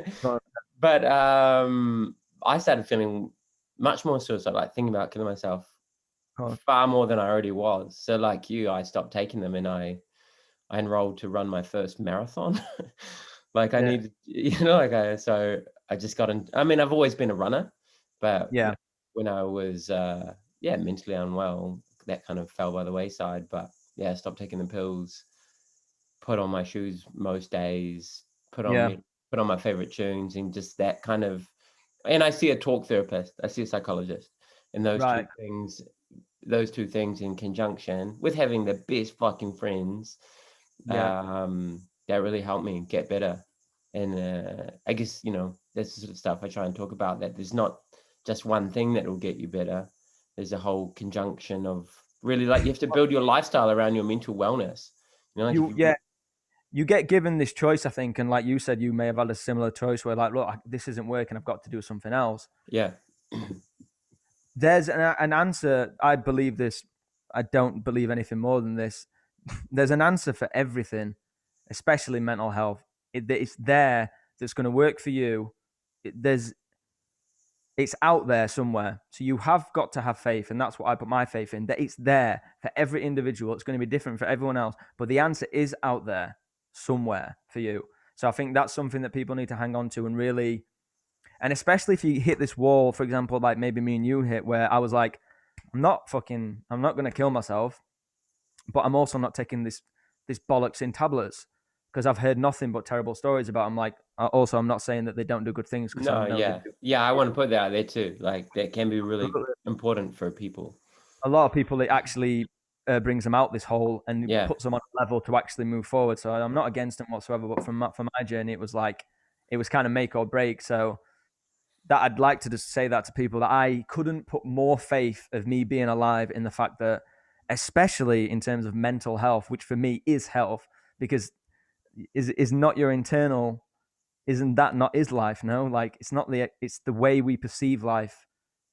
But I started feeling much more suicidal, like thinking about killing myself of far more than I already was. So, like you, I stopped taking them, and I enrolled to run my first marathon. Like I yeah, needed, so I just got in. I mean, I've always been a runner, but yeah, when I was, yeah, mentally unwell, that kind of fell by the wayside. But yeah, I stopped taking the pills, put on my shoes most days, yeah. put on my favorite tunes, and just that kind of. And I see a talk therapist, I see a psychologist, and Right. those two things in conjunction with having the best fucking friends, Yeah. that really helped me get better. And I guess that's the sort of stuff I try and talk about. That there's not just one thing that will get you better. There's a whole conjunction of really like you have to build your lifestyle around your mental wellness. Like if You you, yeah, you get given this choice, I think, and like you said, you may have had a similar choice where like, look, this isn't working. I've got to do something else. yeah, There's an answer. I believe this. I don't believe anything more than this. There's an answer for everything, especially mental health. It's there that's going to work for you. There's it's out there somewhere. So you have got to have faith, and that's what I put my faith in. That it's there for every individual. It's going to be different for everyone else, but the answer is out there somewhere for you. So I think that's something that people need to hang on to and really, and especially if you hit this wall, for example, like maybe me and you hit, where I was like, I'm not going to kill myself, but I'm also not taking this bollocks in tablets because I've heard nothing but terrible stories about them. Like, also, I'm not saying that they don't do good things, because I No, know they yeah. do. Yeah, I want to put that out there too. Like that can be really Absolutely. important for people. A lot of people, it actually brings them out this hole and Yeah. puts them on a level to actually move forward. So I'm not against them whatsoever. But from my journey, it was like, it was kind of make or break. So that I'd like to just say that to people, that I couldn't put more faith of me being alive in the fact that, especially in terms of mental health, which for me is health, because is not your internal, isn't that not is life? No, like it's the way we perceive life,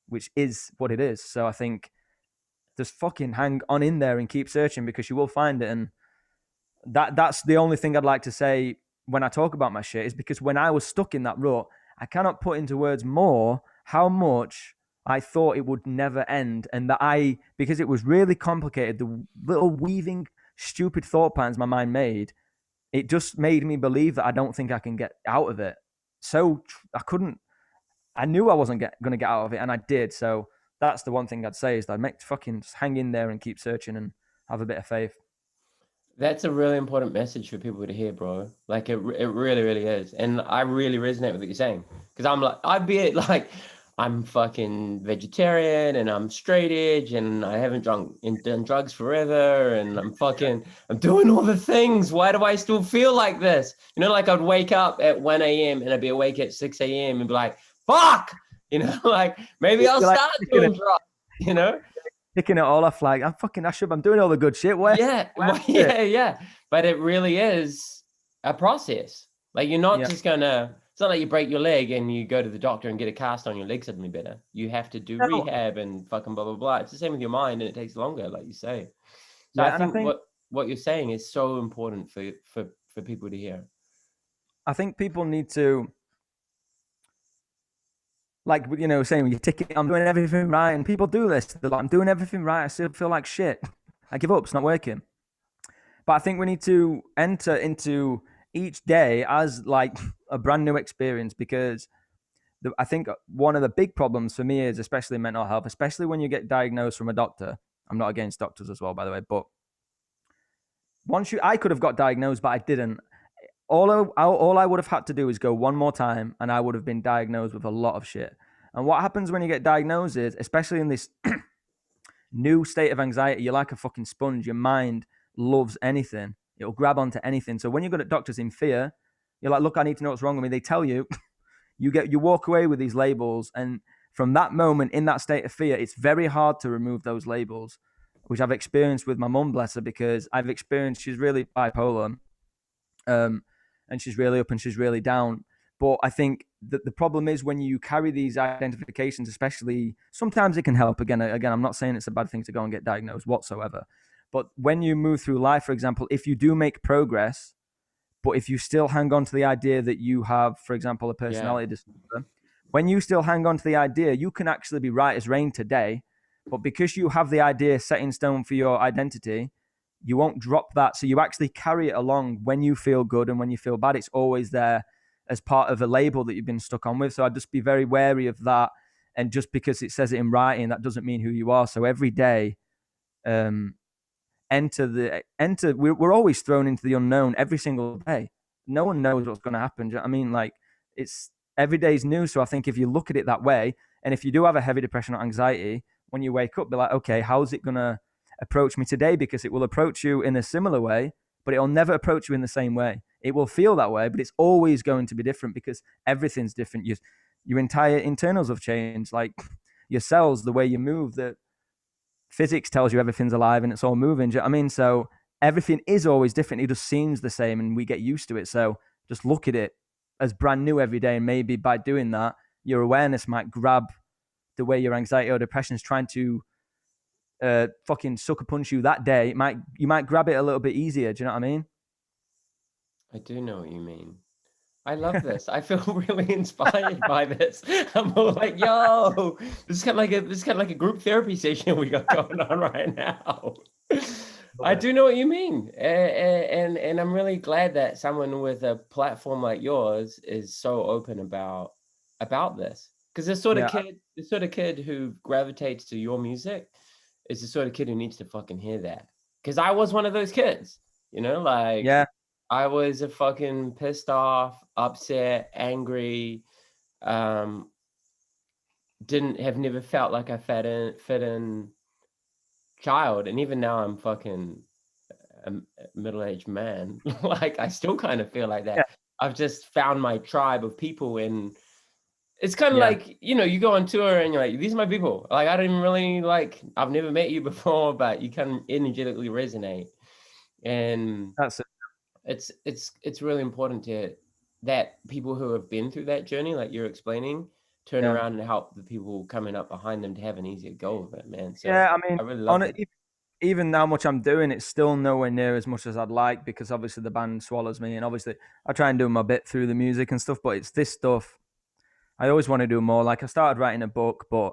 which is what it is. So I think just fucking hang on in there and keep searching, because you will find it. And that's the only thing I'd like to say when I talk about my shit, is because when I was stuck in that rut, I cannot put into words more how much I thought it would never end, and that because it was really complicated, the little weaving stupid thought patterns my mind made, it just made me believe that I don't think I can get out of it. So I couldn't. I knew I wasn't going to get out of it, and I did. So that's the one thing I'd say, is that make fucking just hang in there and keep searching and have a bit of faith. That's a really important message for people to hear, bro. Like it really, really is. And I really resonate with what you're saying. Because I'm like, I'd be like, I'm fucking vegetarian and I'm straight edge and I haven't done drugs forever and I'm doing all the things. Why do I still feel like this? You know, like I'd wake up at 1 a.m. and I'd be awake at 6 a.m. and be like, fuck, you know, like maybe I'll You're like start picking doing it, drugs, you know? picking it all off. Like, I'm doing all the good shit. Yeah, well, yeah. But it really is a process. Like you're not Yeah, just gonna. It's not like you break your leg and you go to the doctor and get a cast on your leg suddenly better. You have to do no, rehab and fucking blah blah blah. It's the same with your mind, and it takes longer, like you say. So I yeah, and think what you're saying is so important for people to hear. I think people need to, like, saying you're ticking, I'm doing everything right, and people do this. They're like, I'm doing everything right. I still feel like shit. I give up. It's not working. But I think we need to enter into each day as like a brand new experience, because I think one of the big problems for me is, especially mental health, especially when you get diagnosed from a doctor. I'm not against doctors as well, by the way, but I could have got diagnosed, but I didn't. All I would have had to do is go one more time, and I would have been diagnosed with a lot of shit. And what happens when you get diagnosed is, especially in this new state of anxiety, you're like a fucking sponge. Your mind loves anything. It'll grab onto anything. So when you go to doctors in fear, you're like, look, I need to know what's wrong with me. They tell you, you walk away with these labels. And from that moment, in that state of fear, it's very hard to remove those labels, which I've experienced with my mum, bless her, because she's really bipolar. And she's really up and she's really down. But I think that the problem is, when you carry these identifications, especially, sometimes it can help. Again, I'm not saying it's a bad thing to go and get diagnosed whatsoever. But when you move through life, for example, if you do make progress, but if you still hang on to the idea that you have, for example, a Yeah, personality disorder, when you still hang on to the idea, you can actually be right as rain today. But because you have the idea set in stone for your identity, you won't drop that. So you actually carry it along when you feel good and when you feel bad. It's always there as part of a label that you've been stuck on with. So I'd just be very wary of that. And just because it says it in writing, that doesn't mean who you are. So every day, um, we're always thrown into the unknown every single day. No one knows what's going to happen. Do you know what I mean? Like, it's every day's new. So I think if you look at it that way, and if you do have a heavy depression or anxiety, when you wake up, be like, okay, how's it going to approach me today? Because it will approach you in a similar way, but it'll never approach you in the same way. It will feel that way, but it's always going to be different, because everything's different. Your entire internals have changed, like your cells, the way you move, the physics tells you everything's alive and it's all moving. Do you know what I mean? So everything is always different. It just seems the same and we get used to it. So just look at it as brand new every day. And maybe by doing that, your awareness might grab the way your anxiety or depression is trying to fucking sucker punch you that day. You might grab it a little bit easier. Do you know what I mean? I do know what you mean. I love this. I feel really inspired by this. I'm all like, yo, this is kind of like a group therapy session we got going on right now. I do know what you mean, and I'm really glad that someone with a platform like yours is so open about this. Because Yeah. the sort of kid who gravitates to your music is the sort of kid who needs to fucking hear that. Because I was one of those kids, you know, like Yeah. I was a fucking pissed off, upset, angry, um, have never felt like I fit in child, and even now I'm fucking a middle-aged man. Like, I still kind of feel like Yeah, that. I've just found my tribe of people, and it's kind of yeah, like, you go on tour and you're like, these are my people. Like, I don't even really like, I've never met you before, but you can energetically resonate. And that's it. it's really important that people who have been through that journey, like you're explaining, turn Yeah, around and help the people coming up behind them to have an easier go of it, man. So yeah. I mean, I really love on that. it, even how much I'm doing, it's still nowhere near as much as I'd like because obviously the band swallows me, and obviously I try and do my bit through the music and stuff. But it's this stuff I always want to do more. Like I started writing a book, but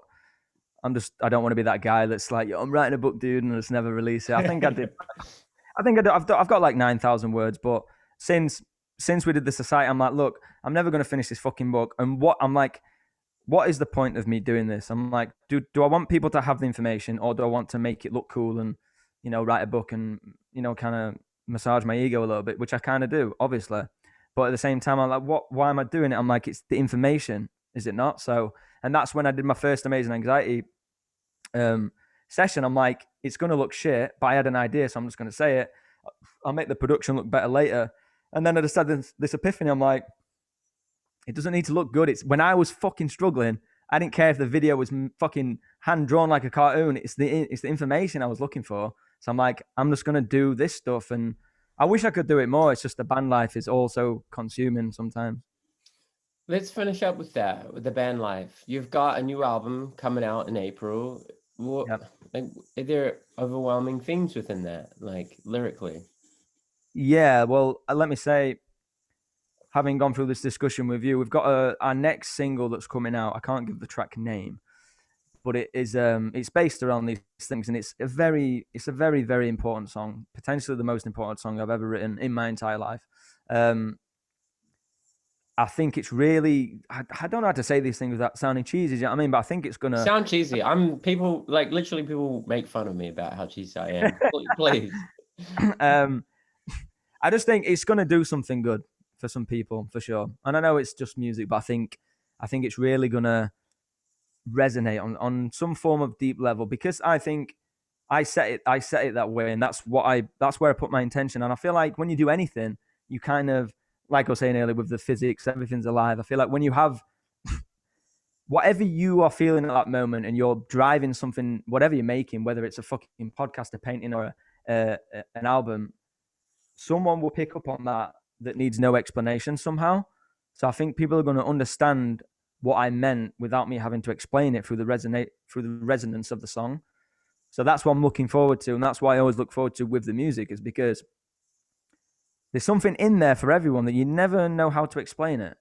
I don't want to be that guy that's like, yo, I'm writing a book, dude, and I just never release it. I think I did. I think I do, I've got like 9,000 words, but since since we did the society, I'm like, look, I'm never going to finish this fucking book. And what is the point of me doing this? I'm like, do I want people to have the information, or do I want to make it look cool and write a book and kind of massage my ego a little bit, which I kind of do, obviously. But at the same time, I'm like, what? Why am I doing it? I'm like, it's the information, is it not? So, and that's when I did my first Amazing Anxiety um, session. I'm like, it's going to look shit, but I had an idea, so I'm just going to say it. I'll make the production look better later. And then I just had this epiphany. I'm like, it doesn't need to look good. It's when I was fucking struggling, I didn't care if the video was fucking hand drawn like a cartoon. It's the information I was looking for. So I'm like, I'm just gonna do this stuff, and I wish I could do it more. It's just the band life is also consuming sometimes. Let's finish up with that, with the band life. You've got a new album coming out in April. What, Yeah, like, are there overwhelming themes within that, like lyrically? yeah. Well, let me say, having gone through this discussion with you, we've got our next single that's coming out. I can't give the track name, but it's based around these things, and it's a very very important song, potentially the most important song I've ever written in my entire life. Um, I think it's really I don't know how to say these things without sounding cheesy. You know what I mean? But I think it's gonna. Sound cheesy. People like literally people make fun of me about how cheesy I am. Please. um, I just think it's gonna do something good for some people for sure. And I know it's just music, but I think it's really gonna resonate on some form of deep level because I think I set it that way, and that's where I put my intention. And I feel like when you do anything, you kind of, like I was saying earlier with the physics, everything's alive. I feel like when you have whatever you are feeling at that moment and you're driving something, whatever you're making, whether it's a fucking podcast, a painting, or an album, someone will pick up on that needs no explanation somehow. So I think people are going to understand what I meant without me having to explain it through the resonance of the song. So that's what I'm looking forward to, and that's why I always look forward to with the music, is because there's something in there for everyone that you never know how to explain it,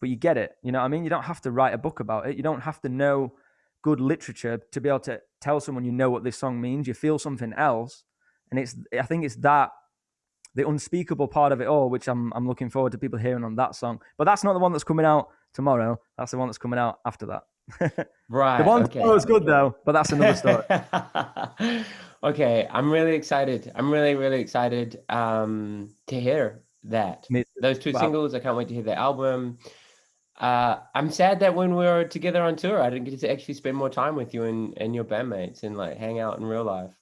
but you get it. You know what I mean? You don't have to write a book about it. You don't have to know good literature to be able to tell someone you know what this song means. You feel something else, and I think it's that the unspeakable part of it all, which I'm looking forward to people hearing on that song. But that's not the one that's coming out tomorrow. That's the one that's coming out after that. The Right. one Okay. tomorrow is good though, but that's another story. Okay. I'm really excited. I'm really, really excited to hear that. Me too. Those two But singles. I can't wait to hear the album. I'm sad that when we were together on tour, I didn't get to actually spend more time with you and your bandmates and like hang out in real life.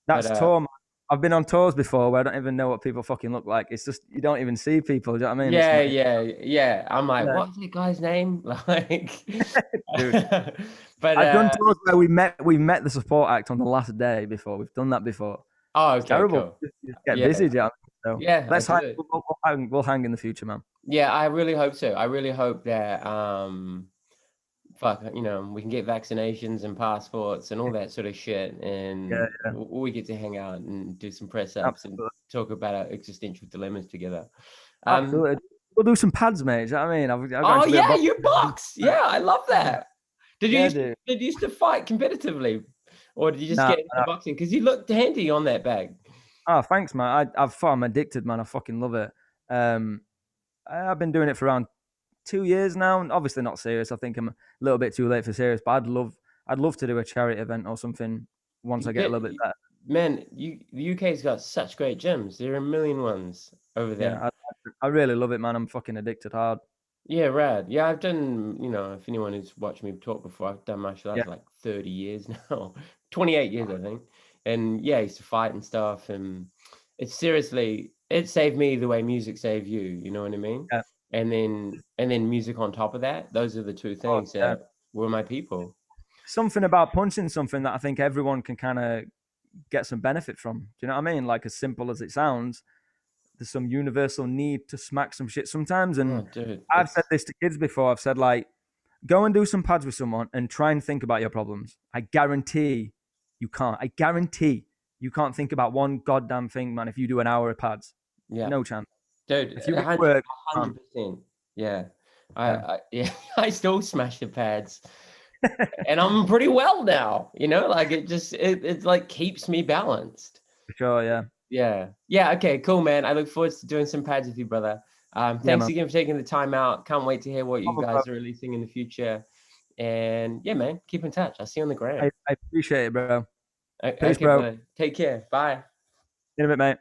But that's tour. Man. I've been on tours before where I don't even know what people fucking look like. It's just you don't even see people. Do you know what I mean? yeah, yeah, yeah. I'm like, Yeah, what's that guy's name? Like, dude. but I've done tours where we met the support act on the last day before. We've done that before. oh, It's okay, terrible. cool. Just get busy, Yeah, do you know what I mean? So yeah, I let's hang. do it. We'll hang in the future, man. Yeah, I really hope so. I really hope that fuck, we can get vaccinations and passports and all that sort of shit, Yeah, and yeah, we get to hang out and do some press ups and absolutely, talk about our existential dilemmas together. Um, absolutely. We'll do some pads, mate. Do you know what I mean? I've got oh into a bit of yeah, boxing. you box. Yeah, I love that. Yeah, dude. Did you used to fight competitively, or did you just Nah, get into nah. boxing? Because you looked handy on that bag. Oh, thanks, man. I'm addicted, man. I fucking love it. Um, I've been doing it for around 2 years now, and obviously not serious. I think I'm a little bit too late for serious, but I'd love to do a charity event or something once I get a Get, little bit better. man, the UK's got such great gyms. There are a million ones. over Yeah, there. I really love it, man. I'm fucking addicted hard. Yeah, rad. Yeah, I've done, if anyone who's watched me talk before, I've done martial Yeah, arts for like 30 years now, 28 years, I think. And yeah, I used to fight and stuff. And it saved me the way music saved you. You know what I mean? yeah, And then music on top of that. Those are the two oh, things yeah. that were my people. Something about punching something that I think everyone can kind of get some benefit from. Do you know what I mean? Like as simple as it sounds, there's some universal need to smack some shit sometimes. Oh, And dude, I've said this to kids before. I've said like, go and do some pads with someone and try and think about your problems. I guarantee you can't. I guarantee you can't think about one goddamn thing, man. If you do an hour of pads, yeah. no chance. Dude, If you hit 100, work, you can't. 100%. Yeah. Yeah. Yeah, I still smash the pads. And I'm pretty well now, like it like keeps me balanced. For sure, yeah. Yeah. Yeah, okay, cool, man. I look forward to doing some pads with you, brother. Yeah, Thanks man. again for taking the time out. Can't wait to hear what you Bro. guys are releasing in the future. And yeah, man, keep in touch. I'll see you on the gram. I appreciate it, bro. Peace, Okay, bro. brother. Take care. Bye. In a bit, mate.